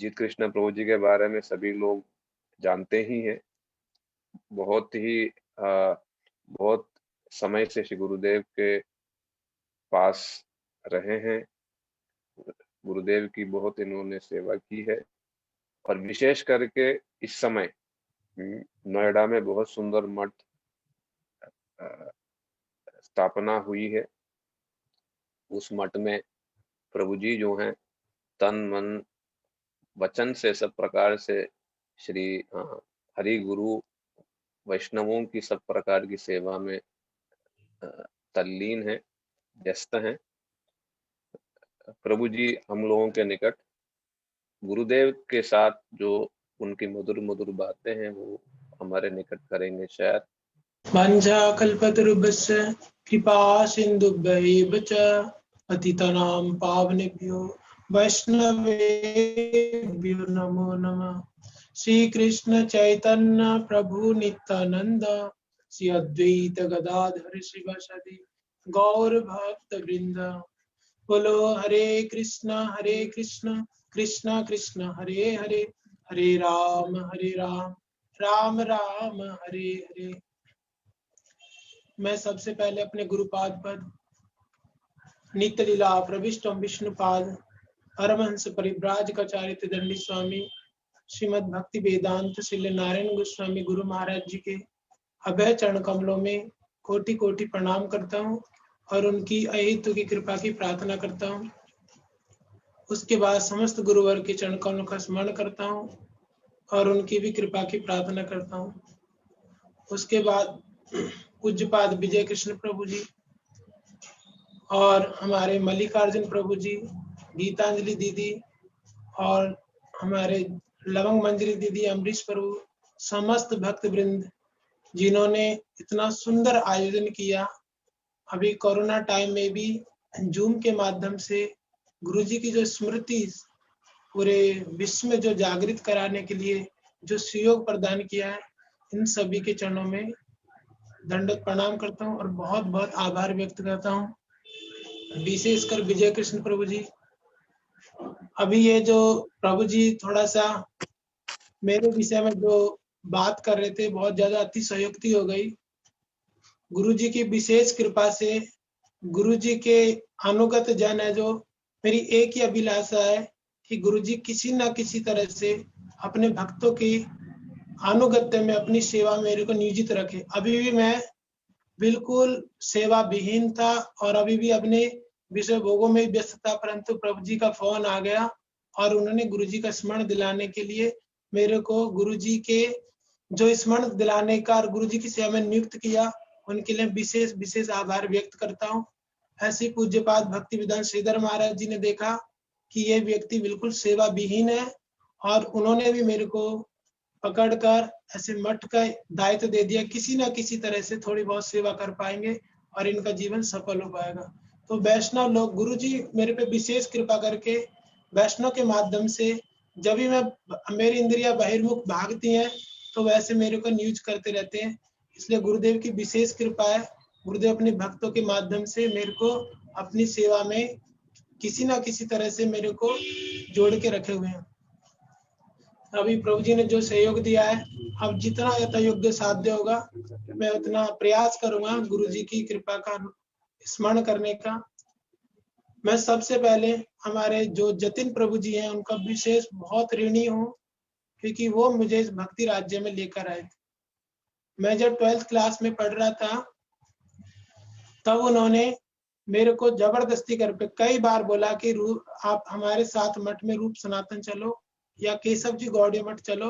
जीत कृष्ण प्रभु जी के बारे में सभी लोग जानते ही हैं। बहुत समय से श्री गुरुदेव के पास रहे हैं। गुरुदेव की बहुत इन्होंने सेवा की है और विशेष करके इस समय नोएडा में बहुत सुंदर मठ स्थापना हुई है। उस मठ में प्रभु जी जो हैं तन मन वचन से सब प्रकार से श्री हरि गुरु वैष्णवों की सब प्रकार की सेवा में तल्लीन है, व्यस्त हैं। प्रभु जी हम लोगों के निकट गुरुदेव के साथ जो उनकी मधुर मधुर बातें हैं वो हमारे निकट करेंगे शायद। वंशा कल्पतरुभ्यश्च कृपा सिन्धुभ्यैव च पतितानां पावनेभ्यो वैष्णवेभ्यो नमो नमः। श्री कृष्ण चैतन्य प्रभु नित्यानंद श्री अद्वैत गदाधर शिवासादि गौर भक्त वृंद। बोलो हरे कृष्ण कृष्ण कृष्ण हरे हरे, हरे राम राम राम हरे हरे। मैं सबसे पहले अपने गुरुपाद पद नित्य लीला प्रविष्टम विष्णुपाद परमहंस परिव्राजकाचार्य दंडी स्वामी श्रीमद् भक्ति वेदांत श्री नारायण गोस्वामी गुरु महाराज जी के अभय चरण कमलों में कोटि कोटि प्रणाम करता हूँ और उनकी अहितु की कृपा की प्रार्थना करता हूँ। उसके बाद समस्त गुरुवर के चरण कमलों का स्मरण करता हूँ और उनकी भी कृपा की प्रार्थना करता हूँ। उसके बाद पूज्यपाद विजय कृष्ण प्रभु जी और हमारे मल्लिकार्जुन प्रभु जी, गीतांजलि दीदी और हमारे लवंग मंजरी दीदी, अमरीश प्रभु, समस्त भक्त वृंद जिन्होंने इतना सुंदर आयोजन किया। अभी कोरोना टाइम में भी जूम के माध्यम से गुरु जी की जो स्मृति पूरे विश्व में जो जागृत कराने के लिए जो सहयोग प्रदान किया है, इन सभी के चरणों में दंडवत प्रणाम करता हूँ और बहुत बहुत आभार व्यक्त करता हूँ। विशेषकर विजय कृष्ण प्रभु जी, अभी ये जो प्रभु जी थोड़ा सा मेरे विषय में जो बात कर रहे थे बहुत ज्यादा अतिशयोक्ति हो गई। गुरु जी की विशेष कृपा से गुरु जी के अनुगत जन है जो, मेरी एक ही अभिलाषा है कि गुरु जी किसी न किसी तरह से अपने भक्तों की अनुगत्य में अपनी सेवा मेरे को नियोजित रखे। अभी भी मैं बिल्कुल सेवा विहीन था और अभी भी अपने विषय भोगों में व्यस्त था, परंतु प्रभु जी का फोन आ गया और उन्होंने गुरु जी का स्मरण दिलाने के लिए मेरे को गुरु जी के जो स्मरण दिलाने का और गुरु जी की सेवा में नियुक्त किया, उनके लिए विशेष विशेष आभार व्यक्त करता हूँ। ऐसे पूज्यपाद भक्ति विधान श्रीधर महाराज जी ने देखा कि ये व्यक्ति बिल्कुल सेवा विहीन है और उन्होंने भी मेरे को पकड़कर ऐसे मठ का दायित्व दे दिया, किसी ना किसी तरह से थोड़ी बहुत सेवा कर पाएंगे और इनका जीवन सफल हो पाएगा। तो वैष्णव लोग, गुरु जी मेरे पे विशेष कृपा करके वैष्णव के माध्यम से जब भी मैं मेरी इंद्रियां बहिर्मुख भागती हैं तो वैसे मेरे को न्यूज करते रहते हैं। इसलिए गुरुदेव की विशेष कृपा है। गुरुदेव अपने भक्तों के माध्यम से मेरे को अपनी सेवा में किसी ना किसी तरह से मेरे को जोड़ के रखे हुए हैं। अभी प्रभु जी ने जो सहयोग दिया है, अब जितना यथायोग्य साध्य होगा मैं उतना प्रयास करूंगा गुरु जी की कृपा का स्मरण करने का। मैं सबसे पहले हमारे जो जतिन प्रभु जी हैं उनका विशेष बहुत ऋणी हूँ, क्योंकि वो मुझे इस भक्ति राज्य में लेकर आए थे। मैं जब 12th क्लास में पढ़ रहा था तब उन्होंने मेरे को जबरदस्ती कर पे कई बार बोला कि आप हमारे साथ मठ में रूप सनातन चलो या केशव जी गौड़िया मठ चलो,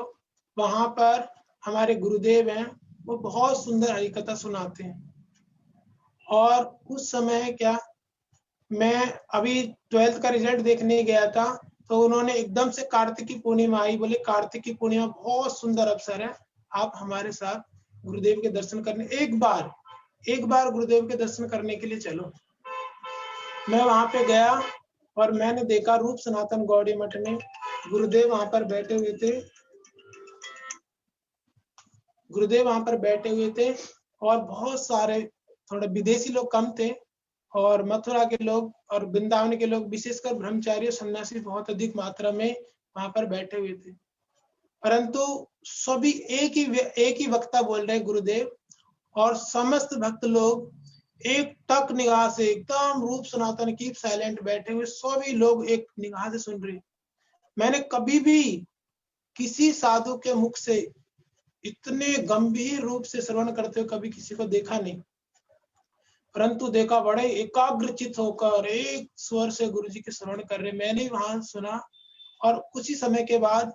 वहां पर हमारे गुरुदेव हैं, वो बहुत सुंदर हरिकथा सुनाते हैं। और उस समय क्या, मैं अभी 12th का रिजल्ट देखने गया था तो उन्होंने एकदम से कार्तिकी पूर्णिमा आई, बोले कार्तिकी पूर्णिमा बहुत सुंदर अवसर है, आप हमारे साथ गुरुदेव के दर्शन करने एक बार गुरुदेव के दर्शन करने के लिए चलो। मैं वहां पे गया और मैंने देखा रूप सनातन गौड़ी मठ में गुरुदेव वहां पर बैठे हुए थे और बहुत सारे थोड़े विदेशी लोग कम थे और मथुरा के लोग और वृंदावन के लोग, विशेषकर ब्रह्मचारी और सन्यासी बहुत अधिक मात्रा में वहां पर बैठे हुए थे, परंतु सभी एक ही वक्ता बोल रहे गुरुदेव, और समस्त भक्त लोग एक टक निगाह से एकदम रूप सनातन की साइलेंट बैठे हुए सभी लोग एक निगाह से सुन रहे। मैंने कभी भी किसी साधु के मुख से इतने गंभीर रूप से श्रवण करते हुए कभी किसी को देखा नहीं, परंतु देखा बड़े एकाग्रचित होकर एक स्वर से गुरु जी के श्रवण कर रहे। मैंने वहां सुना, और कुछ ही समय के बाद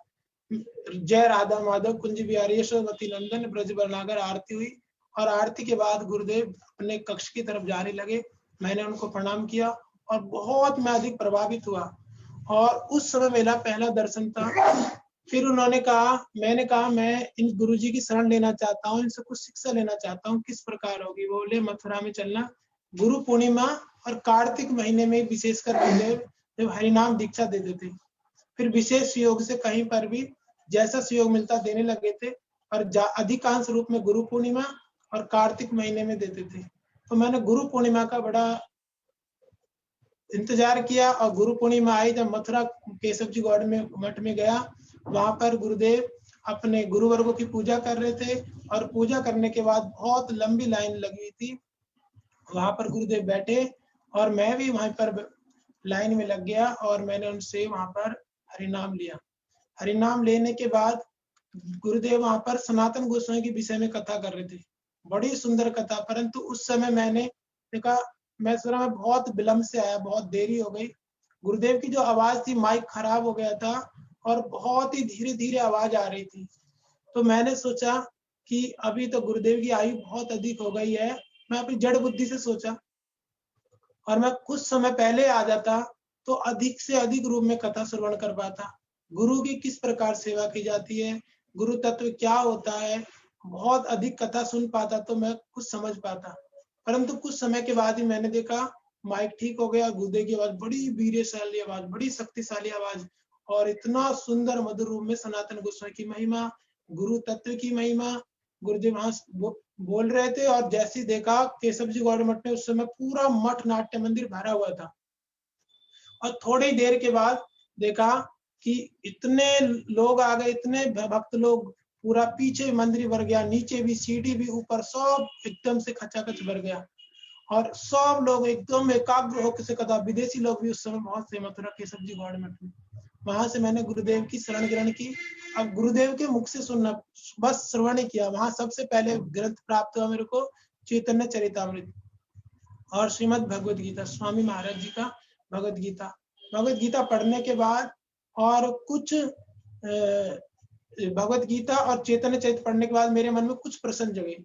जय राधा माधव कुंज बिहारी यशोमती नंदन ब्रज बरनागर आरती हुई, और आरती के बाद गुरुदेव अपने कक्ष की तरफ जाने लगे। मैंने उनको प्रणाम किया और बहुत मैं अधिक प्रभावित हुआ, और उस समय मेरा पहला दर्शन था। फिर उन्होंने कहा, मैंने कहा मैं इन गुरुजी की शरण लेना चाहता हूँ, इनसे कुछ शिक्षा लेना चाहता हूँ, किस प्रकार होगी? वो बोले मथुरा में चलना, गुरु पूर्णिमा और कार्तिक महीने में विशेषकर गुरुदेव जब हरिनाम दीक्षा देते थे, फिर विशेष योग से कहीं पर भी जैसा सहयोग मिलता देने लगे थे, और अधिकांश रूप में गुरु पूर्णिमा और कार्तिक महीने में देते थे। तो मैंने गुरु पूर्णिमा का बड़ा इंतजार किया, और गुरु पूर्णिमा आई जब मथुरा केशव जी गौड़ में मठ में गया, वहां पर गुरुदेव अपने गुरुवर्गों की पूजा कर रहे थे, और पूजा करने के बाद बहुत लंबी लाइन लगी हुई थी। वहां पर गुरुदेव बैठे और मैं भी वहां पर लाइन में लग गया, और मैंने उनसे वहां पर हरिनाम लिया। हरिनाम लेने के बाद गुरुदेव वहां पर सनातन गोस्वामी के विषय में कथा कर रहे थे, बड़ी सुंदर कथा। परंतु उस समय मैंने देखा, मैं सुना मैं बहुत विलंब से आया, बहुत देरी हो गई। गुरुदेव की जो आवाज थी, माइक खराब हो गया था और बहुत ही धीरे धीरे आवाज आ रही थी। तो मैंने सोचा कि अभी तो गुरुदेव की आयु बहुत अधिक हो गई है, मैं अपनी जड़ बुद्धि से सोचा, और मैं कुछ समय पहले आ जाता तो अधिक से अधिक रूप में कथा श्रवण कर पाता, गुरु की किस प्रकार सेवा की जाती है, गुरु तत्व क्या होता है, बहुत अधिक कथा सुन पाता तो मैं कुछ समझ पाता। परंतु कुछ समय के बाद ही मैंने देखा माइक ठीक हो गया, गुरुदेव की आवाज बड़ी वीर्यशाली आवाज, बड़ी शक्तिशाली आवाज, और इतना सुंदर मधुर रूप में सनातन गोस्वामी की महिमा, गुरु तत्व की महिमा गुरुदेव वहां बोल रहे थे। और जैसे देखा केशव जी गौड़ मठ में उस समय पूरा मठ नाट्य मंदिर भरा हुआ था, और थोड़ी देर के बाद देखा कि इतने लोग आ गए, इतने भक्त लोग, पूरा पीछे मंदिर भर गया, नीचे भी, सीढ़ी भी, ऊपर सब एकदम से खचाखच भर गया, और सब लोग एकदम एकाग्र होकर से कथा। विदेशी लोग भी उस समय बहुत से मथुरा केशव जी गौड़ मठ में। वहां से मैंने गुरुदेव की शरण ग्रहण की। अब गुरुदेव के मुख से सुनना, बस श्रवण ही किया। वहां सबसे पहले ग्रंथ प्राप्त हुआ मेरे को चैतन्य चरितामृत और श्रीमद् भगवद गीता, स्वामी महाराज जी का भगवद गीता। भगवद गीता पढ़ने के बाद और कुछ भगवद गीता और चैतन्य चरित पढ़ने के बाद मेरे मन में कुछ प्रश्न जगे,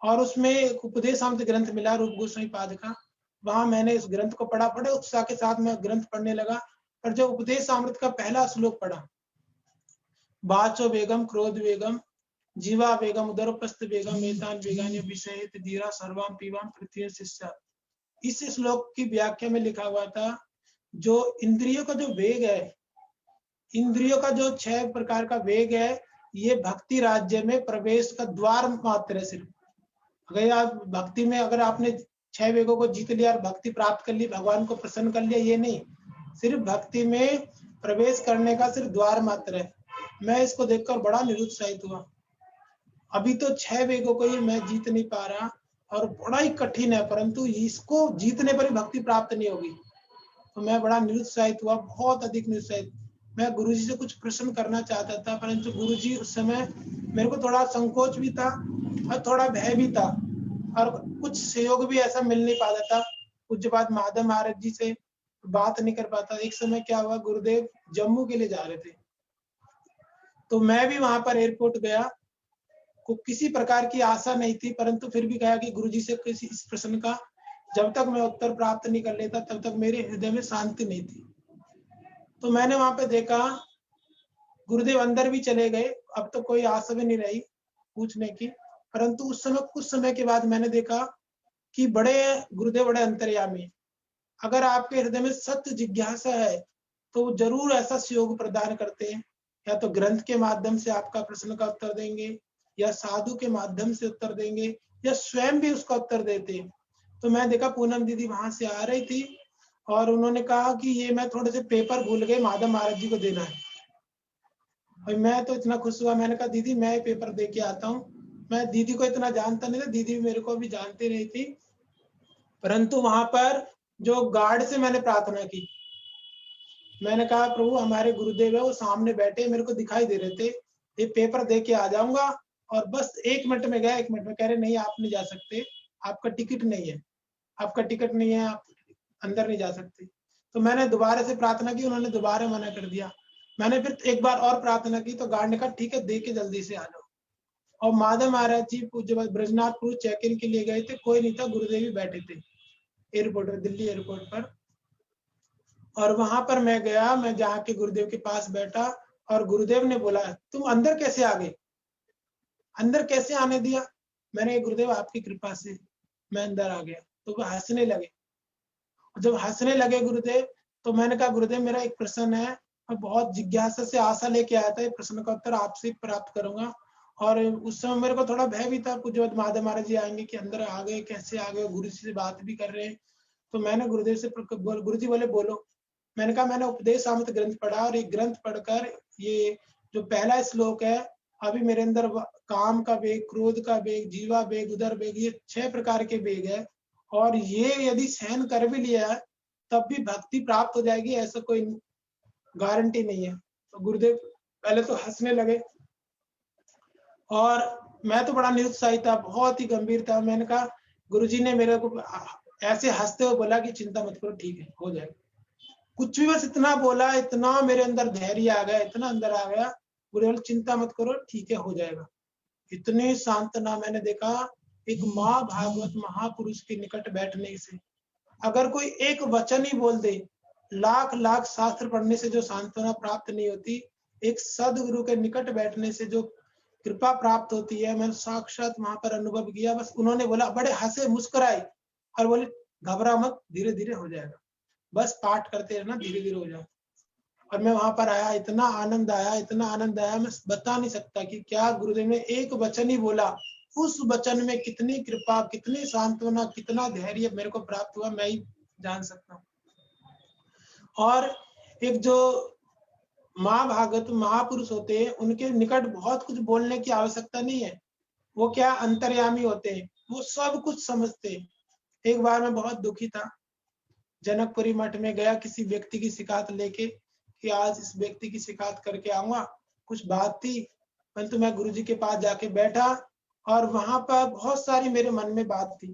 और उसमें एक उपदेशामृत ग्रंथ मिला रूप गोस्वामी पाद का। वहां मैंने इस ग्रंथ को पढ़ा, बड़े उत्साह के साथ मैं ग्रंथ पढ़ने लगा। पर जब उपदेशामृत का पहला श्लोक पढ़ा, बाचो वेगम क्रोध वेगम जीवा वेगम उदरपस्त वेगम एतान वेगान्य विषयित धीरा सर्वाम पीवाम पृथ्वी शिष्या, इस श्लोक की व्याख्या में लिखा हुआ था, जो इंद्रियों का जो वेग है, इंद्रियों का जो 6 प्रकार का वेग है, ये भक्ति राज्य में प्रवेश का द्वार मात्र है। सिर्फ अगर आप भक्ति में, अगर आपने 6 वेगों को जीत लिया और भक्ति प्राप्त कर ली, भगवान को प्रसन्न कर लिया, ये नहीं, सिर्फ भक्ति में प्रवेश करने का सिर्फ द्वार मात्र है। मैं इसको देखकर बड़ा निरुत्साहित हुआ। अभी तो 6 वेगों को ही मैं जीत नहीं पा रहा, और बड़ा ही कठिन है, परंतु इसको जीतने पर ही भक्ति प्राप्त नहीं होगी। तो मैं बड़ा निरुत्साहित हुआ, बहुत अधिक निरुत्साहित। मैं गुरुजी से कुछ प्रश्न करना चाहता था, परंतु गुरुजी उस समय, मेरे को थोड़ा संकोच भी था और थोड़ा भय भी था, और कुछ सहयोग भी ऐसा मिल नहीं पाता था। पूज्यपाद माधव महाराज जी से बात नहीं कर पाता। एक समय क्या हुआ, गुरुदेव जम्मू के लिए जा रहे थे, तो मैं भी वहां पर एयरपोर्ट गया। को किसी प्रकार की आशा नहीं थी, परंतु फिर भी कहा कि गुरुजी से किसी इस प्रश्न का जब तक मैं उत्तर प्राप्त नहीं कर लेता, तब तक मेरे हृदय में शांति नहीं थी। तो मैंने वहां पे देखा, गुरुदेव अंदर भी चले गए, अब तो कोई आशा भी नहीं रही पूछने की। परंतु उस समय, कुछ समय के बाद मैंने देखा कि गुरुदेव बड़े अंतर्यामी। अगर आपके हृदय में सत्य जिज्ञासा है तो जरूर ऐसा सहयोग प्रदान करते हैं, या तो ग्रंथ के माध्यम से आपका प्रश्न का उत्तर देंगे, या साधु के माध्यम से उत्तर देंगे, या स्वयं भी उसका उत्तर देते हैं। तो मैं देखा पूनम दीदी वहां से आ रही थी, और उन्होंने कहा कि ये मैं थोड़े से पेपर भूल गए, माधव महाराज जी को देना है। और मैं तो इतना खुश हुआ, मैंने कहा दीदी मैं पेपर दे के आता हूँ। मैं दीदी को इतना जानता नहीं था, दीदी मेरे को भी जानती नहीं थी, परंतु वहां पर जो गार्ड से मैंने प्रार्थना की, मैंने कहा प्रभु हमारे गुरुदेव है, वो सामने बैठे मेरे को दिखाई दे रहे थे, ये पेपर दे के आ जाऊंगा। और बस 1 मिनट में गया, 1 मिनट में कह रहे नहीं आप नहीं जा सकते, आपका टिकट नहीं है, आपका टिकट नहीं है, आप अंदर नहीं जा सकते। तो मैंने दोबारा से प्रार्थना की, उन्होंने दोबारा मना कर दिया। मैंने फिर एक बार और प्रार्थना की, तो गार्ड ने कहा ठीक है दे के जल्दी से आ जाओ। और माधव महाराज जी पूज्य ब्रजनाथपुर चेक इन के लिए गए थे, कोई नहीं था, गुरुदेव ही बैठे थे एयरपोर्ट पर, दिल्ली एयरपोर्ट पर। और वहां पर मैं गया, मैं जाके गुरुदेव के पास बैठा, और गुरुदेव ने बोला तुम अंदर कैसे आ गए, अंदर कैसे आने दिया? मैंने गुरुदेव आपकी कृपा से मैं अंदर आ गया। तो वो हंसने लगे। जब हंसने लगे गुरुदेव, तो मैंने कहा गुरुदेव मेरा एक प्रश्न है, मैं बहुत जिज्ञासा से आशा लेके आया था, ये प्रश्न का उत्तर आपसे प्राप्त करूंगा। और उस समय मेरे को थोड़ा भय भी था, पूज्य माधव महाराज जी आएंगे कि अंदर आ गए, कैसे आ गए, गुरु जी से बात भी कर रहे हैं। तो मैंने गुरुदेव से गुरु जी बोले बोलो। मैंने कहा मैंने उपदेशामृत ग्रंथ पढ़ा, और एक ग्रंथ पढ़कर ये जो पहला श्लोक है, अभी मेरे अंदर काम का वेग, क्रोध का वेग, जीवा वेग, उदर वेग, ये 6 प्रकार के वेग है, और ये यदि सहन कर भी लिया है तब भी भक्ति प्राप्त हो जाएगी, ऐसा कोई गारंटी नहीं है। तो गुरुदेव पहले तो हंसने लगे, और मैं तो बड़ा निरुत्साहित था, बहुत ही गंभीर था। मैंने कहा गुरुजी ने मेरे को ऐसे हंसते हुए बोला कि चिंता मत करो, ठीक है हो जाएगा। कुछ भी बस इतना बोला, इतना मेरे अंदर धैर्य आ गया, इतना अंदर आ गया। गुरु बोले चिंता मत करो, ठीक है हो जाएगा। इतने सांत्वना मैंने देखा एक माँ भागवत महापुरुष के निकट बैठने से। अगर कोई एक वचन ही बोल दे, लाख लाख शास्त्र पढ़ने से जो सांत्वना प्राप्त नहीं होती, एक सदगुरु के निकट बैठने से जो कृपा प्राप्त होती है, मैंने साक्षात वहां पर अनुभव किया। बस उन्होंने बोला, बड़े हंसे मुस्कुराए और बोले घबरा मत, धीरे धीरे हो जाएगा, बस पाठ करते रहना, धीरे धीरे हो जाएगा। और मैं वहां पर आया, इतना आनंद आया, इतना आनंद आया, मैं बता नहीं सकता कि क्या गुरुदेव ने एक वचन ही बोला, उस वचन में कितनी कृपा, कितनी सांत्वना, कितना धैर्य मेरे को प्राप्त हुआ, मैं ही जान सकता हूँ। और एक जो माँ भागवत महापुरुष होते हैं, उनके निकट बहुत कुछ बोलने की आवश्यकता नहीं है। वो क्या अंतर्यामी होते हैं, वो सब कुछ समझते हैं। एक बार मैं बहुत दुखी था, जनकपुरी मठ में गया किसी व्यक्ति की शिकायत लेके कि आज इस व्यक्ति की शिकायत करके आऊंगा, कुछ बात थी। परंतु मैं गुरुजी के पास जाके बैठा, और वहां पर बहुत सारी मेरे मन में बात थी,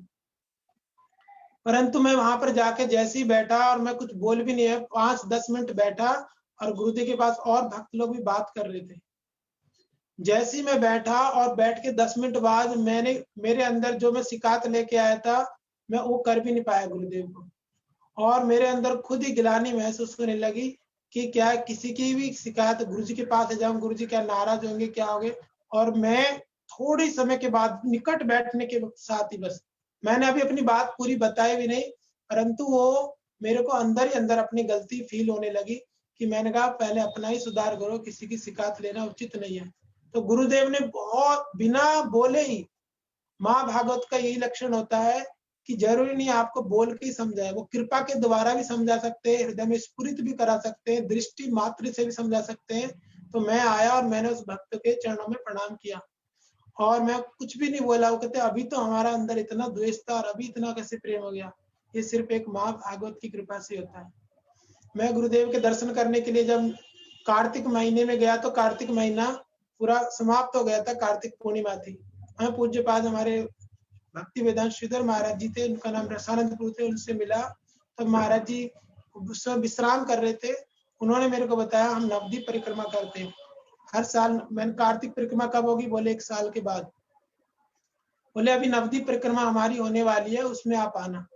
परंतु मैं वहां पर जाके जैसे ही बैठा, और मैं कुछ बोल भी नहीं है, 5-10 मिनट बैठा, और गुरुजी के पास और भक्त लोग भी बात कर रहे थे। जैसे ही मैं बैठा, और बैठ के 10 मिनट बाद मैंने मेरे अंदर जो मैं शिकायत लेके आया था, मैं वो कर भी नहीं पाया गुरुदेव को। और मेरे अंदर खुद ही गिलानी महसूस होने लगी कि क्या किसी की भी शिकायत गुरुजी के पास जाऊं, गुरुजी क्या नाराज होंगे, क्या होंगे। और मैं थोड़ी समय के बाद निकट बैठने के साथ ही बस मैंने अभी अपनी बात पूरी बताई भी नहीं, परंतु वो मेरे को अंदर ही अंदर अपनी गलती फील होने लगी कि मैंने कहा पहले अपना ही सुधार करो, किसी की शिकायत लेना उचित नहीं है। तो गुरुदेव ने बहुत बिना बोले ही, माँ भागवत का यही लक्षण होता है कि जरूरी नहीं आपको बोल के ही समझाए, वो कृपा के द्वारा भी समझा सकते हैं, हृदय में स्फुरित भी करा सकते हैं, दृष्टि मात्र से भी समझा सकते हैं। तो मैं आया और मैंने उस भक्त के चरणों में प्रणाम किया, और मैं कुछ भी नहीं बोला। वो कहते अभी तो हमारा अंदर इतना द्वेष था, और अभी इतना कैसे प्रेम हो गया? ये सिर्फ एक माँ भागवत की कृपा से होता है। मैं गुरुदेव के दर्शन करने के लिए जब कार्तिक महीने में गया, तो कार्तिक महीना पूरा समाप्त हो गया था, कार्तिक पूर्णिमा थी। हम पूज्य पाद हमारे भक्ति वेदांत श्रीधर महाराज जी थे, उनका नाम रसानंदपुर थे, उनसे मिला। तब महाराज जी उस समय विश्राम कर रहे थे। उन्होंने मेरे को बताया हम नवद्वीप परिक्रमा करते हैं हर साल। मैंने कार्तिक परिक्रमा कब होगी? बोले 1 साल के बाद। बोले अभी नवद्वीप परिक्रमा हमारी होने वाली है, उसमें आप आना।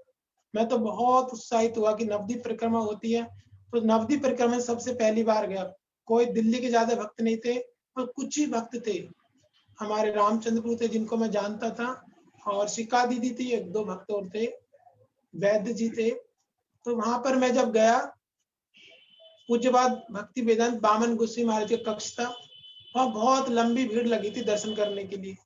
मैं तो बहुत उत्साहित हुआ कि नवद्वीप परिक्रमा होती है। तो नवद्वीप परिक्रमा में सबसे पहली बार गया। कोई दिल्ली के ज्यादा भक्त नहीं थे, और कुछ ही भक्त थे। हमारे रामचंद्रपुर थे जिनको मैं जानता था, और शिका दीदी थी, 1-2 भक्त और थे, वैद्य जी थे। तो वहां पर मैं जब गया, पूज्यपाद भक्ति वेदांत बामन गोस्वामी महाराज का कक्ष था, वहां बहुत लंबी भीड़ लगी थी दर्शन करने के लिए।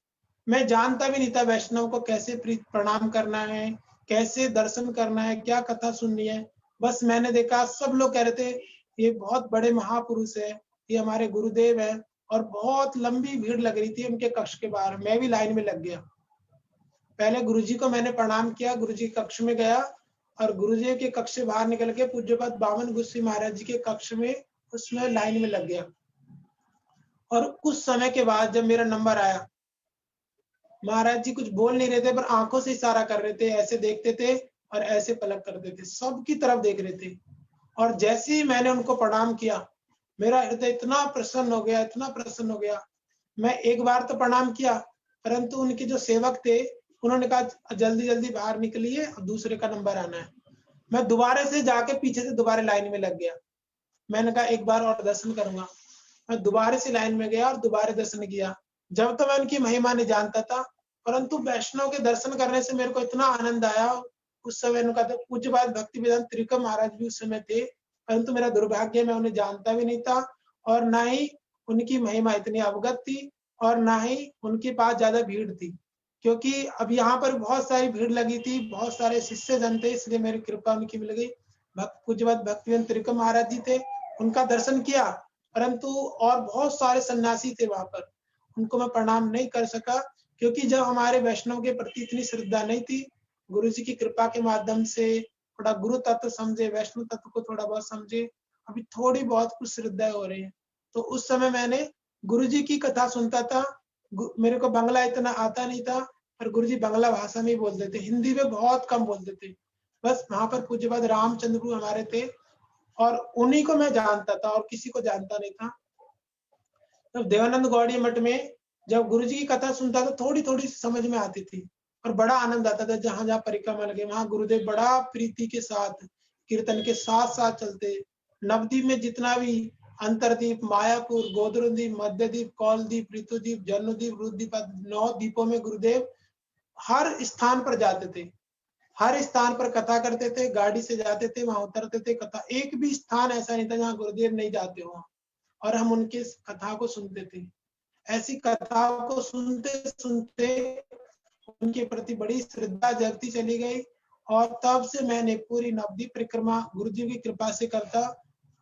मैं जानता भी नहीं था वैष्णव को कैसे प्रणाम करना है, कैसे दर्शन करना है, क्या कथा सुननी है। बस मैंने देखा सब लोग कह रहे थे ये बहुत बड़े महापुरुष है, ये हमारे गुरुदेव है, और बहुत लंबी भीड़ लग रही थी उनके कक्ष के बाहर। मैं भी लाइन में लग गया। पहले गुरुजी को मैंने प्रणाम किया, गुरुजी के कक्ष में गया और गुरुजी के कक्ष से बाहर निकल के पूज्यपाद बामन गुस्सी महाराज जी के कक्ष में उसमें लाइन में लग गया। और कुछ समय के बाद जब मेरा नंबर आया, महाराज जी कुछ बोल नहीं रहे थे पर आंखों से इशारा कर रहे थे, ऐसे देखते थे और ऐसे पलक करते थे, सबकी तरफ देख रहे थे। और जैसे ही मैंने उनको प्रणाम किया, मेरा हृदय इतना प्रसन्न हो गया, इतना प्रसन्न हो गया। मैं एक बार तो प्रणाम किया, परंतु उनके जो सेवक थे उन्होंने कहा जल्दी जल्दी बाहर निकलिए और दूसरे का नंबर आना है। मैं दोबारा से जाके पीछे से दोबारा लाइन में लग गया। मैंने कहा एक बार और दर्शन करूंगा। मैं दोबारा से लाइन में गया और दोबारा दर्शन किया। जब तो मैं उनकी महिमा नहीं जानता था, परंतु वैष्णव के दर्शन करने से मेरे को इतना आनंद आया। उस समय उनका पूज्यपाद भक्ति वेदांत त्रिकम महाराज भी उस समय थे, परंतु मेरा दुर्भाग्य, मैं उन्हें जानता भी नहीं था और ना ही उनकी महिमा इतनी अवगत थी और ना ही उनके पास ज्यादा भीड़ थी, क्योंकि अब यहाँ पर बहुत सारी भीड़ लगी थी, बहुत सारे शिष्य जन थे, इसलिए मेरी कृपा उनकी मिल गई। पूज्यपाद भक्ति वेदांत त्रिकम महाराज जी थे, उनका दर्शन किया, परंतु और बहुत सारे सन्यासी थे वहां पर, उनको मैं प्रणाम नहीं कर सका, क्योंकि जब हमारे वैष्णव के प्रति इतनी श्रद्धा नहीं थी। गुरु जी की कृपा के माध्यम से थोड़ा गुरु तत्व समझे, वैष्णव तत्व को थोड़ा बहुत समझे, अभी थोड़ी बहुत कुछ श्रद्धा हो रही है। तो उस समय मैंने गुरु जी की कथा सुनता था। मेरे को बांग्ला इतना आता नहीं था, पर गुरु जी बांग्ला भाषा में ही बोलते थे, हिंदी में बहुत कम बोलते थे। बस वहां पर पूज्यपाद रामचंद्र प्रभु हमारे थे और उन्हीं को मैं जानता था और किसी को जानता नहीं था। तब देवानंद गौड़ी मठ में जब गुरुजी की कथा सुनता था, थोड़ी थोड़ी समझ में आती थी और बड़ा आनंद आता था। जहां जहां परिक्रमा लगे वहां गुरुदेव बड़ा प्रीति के साथ कीर्तन के साथ साथ चलते। नवद्वीप में जितना भी अंतरदीप, मायापुर, गोद्रद्वीप, मध्यद्वीप, कौलदीप, ऋतुद्वीप, जन्मद्वीप, रुद्रद्वीप, 9 द्वीपों में गुरुदेव हर स्थान पर जाते थे, हर स्थान पर कथा करते थे, गाड़ी से जाते थे, वहां उतरते थे। कथा एक भी स्थान ऐसा नहीं था जहाँ गुरुदेव नहीं जाते हो और हम उनके कथा को सुनते थे। ऐसी कथाओं को सुनते सुनते उनके प्रति बड़ी श्रद्धा जगती चली गई और तब से मैंने पूरी नवद्वीप परिक्रमा गुरुजी की कृपा से करता।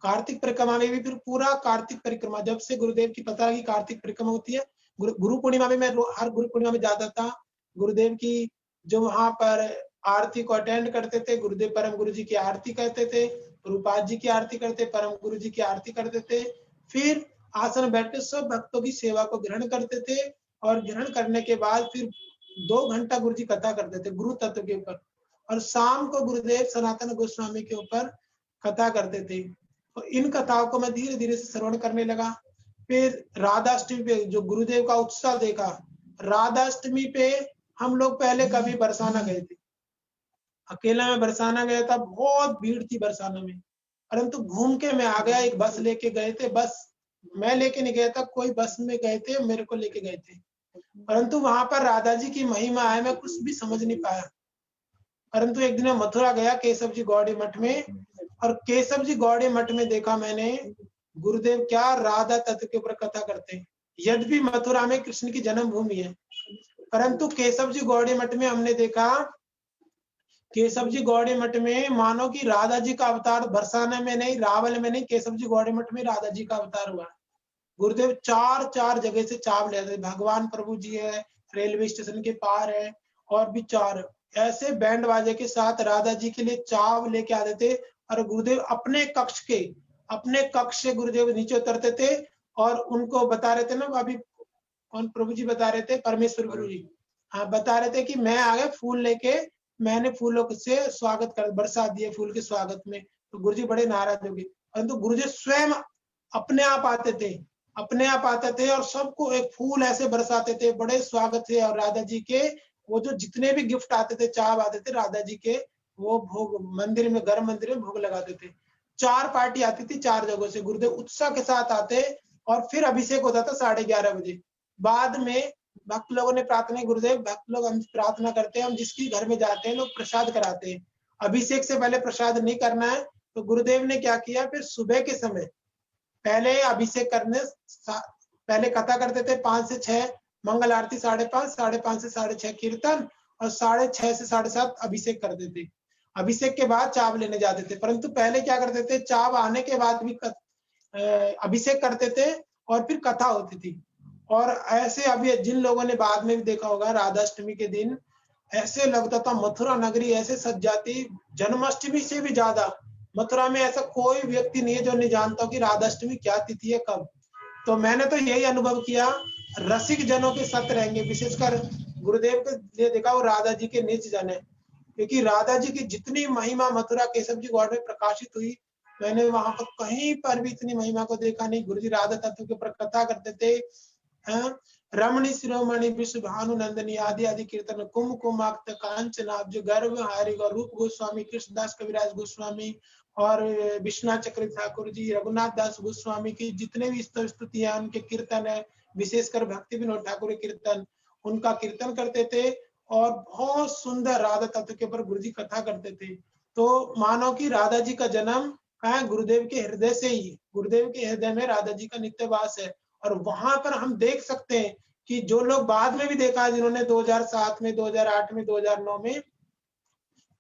कार्तिक परिक्रमा में भी फिर पूरा कार्तिक परिक्रमा, जब से गुरुदेव की पता लगी कार्तिक परिक्रमा होती है, गुरु पूर्णिमा में मैं हर गुरु पूर्णिमा में जाता था। गुरुदेव की जो वहां पर आरती को अटेंड करते थे, गुरुदेव परम गुरु जी की आरती करते थे, रूपाद जी की आरती करते, परम गुरु जी की आरती करते थे, फिर आसन बैठे सब भक्तों की सेवा को ग्रहण करते थे और ग्रहण करने के बाद फिर 2 घंटा गुरु जी कथा करते थे गुरु तत्व के ऊपर और शाम को गुरुदेव सनातन गोस्वामी के ऊपर कथा करते थे। तो इन कथाओं को मैं धीरे धीरे से श्रवण करने लगा। फिर राधाष्टमी पे जो गुरुदेव का उत्साह देखा, राधाष्टमी पे हम लोग पहले कभी बरसाना गए थे, अकेला मैं बरसाना गया था, बहुत भीड़ थी बरसाना में, परंतु घूम के मैं आ गया। एक बस लेके गए थे, बस मैं लेके नहीं गया था, कोई बस में गए थे, मेरे को लेके गए थे, परंतु वहां पर राधा जी की महिमा है, मैं कुछ भी समझ नहीं पाया। परंतु एक दिन मैं मथुरा गया केशव जी गौड़ी मठ में और केशव जी गौड़ी मठ में देखा मैंने गुरुदेव क्या राधा तत्व के ऊपर कथा करते हैं। यद्यपि मथुरा में कृष्ण की जन्मभूमि है, परंतु केशव जी गौड़ी मठ में हमने देखा, केशव जी गौड़ी मठ में मानो कि राधा जी का अवतार बरसाने में नहीं, रावल में नहीं, केशव जी गौड़ी मठ में राधा जी का अवतार हुआ। गुरुदेव चार जगह से चाव ले आते, भगवान प्रभु जी है, रेलवे स्टेशन के पार है, और भी 4 ऐसे बैंड बाजे के साथ राधा जी के लिए चाव लेके आते थे। और गुरुदेव अपने कक्ष से गुरुदेव नीचे उतरते थे और उनको बता रहे थे ना, अभी कौन प्रभु जी बता रहे थे, परमेश्वर गुरु जी, हाँ बता रहे थे कि मैं आ गया फूल लेके, मैंने फूलों से स्वागत कर बरसा दिए फूल के स्वागत में। तो गुरुजी बड़े नाराज हो गए, परंतु गुरुजी स्वयं अपने आप आते थे और सबको एक फूल ऐसे बरसाते थे, बड़े स्वागत थे। और राधा जी के वो जो जितने भी गिफ्ट आते थे, चाव आते थे राधा जी के, वो भोग मंदिर में, गर्भ मंदिर में भोग लगाते थे। 4 पार्टी आती थी 4 जगहों से, गुरुदेव उत्साह के साथ आते और फिर अभिषेक होता था 11:30 बजे। बाद में भक्त लोगों ने प्रार्थना, गुरुदेव भक्त लोग हम प्रार्थना करते हैं, हम जिसकी घर में जाते हैं लोग प्रसाद कराते हैं, अभिषेक से पहले प्रसाद नहीं करना है। तो गुरुदेव ने क्या किया, फिर सुबह के समय पहले अभिषेक करने, पहले कथा करते थे 5 से 6, मंगल आरती 5:30, 5:30 से 6:30 कीर्तन और 6:30 से 7:30 अभिषेक करते थे। अभिषेक के बाद चाव लेने जाते थे, परंतु पहले क्या करते थे, चाव आने के बाद भी अभिषेक करते थे और फिर कथा होती थी। और ऐसे अभी जिन लोगों ने बाद में भी देखा होगा, राधाष्टमी के दिन ऐसे लगता था मथुरा नगरी ऐसे सज जाती, जन्माष्टमी से भी ज्यादा। मथुरा में ऐसा कोई व्यक्ति नहीं है जो नहीं जानता कि राधाष्टमी क्या तिथि है, कब। तो मैंने तो यही अनुभव किया, रसिक जनों के साथ रहेंगे, विशेषकर गुरुदेव के लिए देखा वो राधा जी के निज जन है, क्योंकि राधा जी की जितनी महिमा मथुरा केशव जी गौड़ में प्रकाशित हुई, मैंने वहां पर कहीं पर भी इतनी महिमा को देखा नहीं। गुरु जी राधा तत्व के ऊपर कथा करते थे। रमणी शिरोमणि विश्व भानु नंदनी आदि आदि कीर्तन, कुम कुमाक्त कांचनाब्ज गर्भ हारी और रूप गोस्वामी, कृष्णदास कविराज गोस्वामी और विश्वनाथ चक्र ठाकुर जी, रघुनाथ दास गोस्वामी की जितने भी स्तुतियां उनके कीर्तन है, विशेषकर भक्ति विनोद ठाकुर के कीर्तन, उनका कीर्तन करते थे और बहुत सुंदर राधा तत्व के ऊपर गुरु जी कथा करते थे। तो मानो कि राधा जी का जन्म कहाँ है, गुरुदेव के हृदय से ही। गुरुदेव के हृदय में राधा जी का नित्य वास है। और वहां पर हम देख सकते हैं कि जो लोग बाद में भी देखा है, जिन्होंने 2007 में, 2008 में, 2009 में,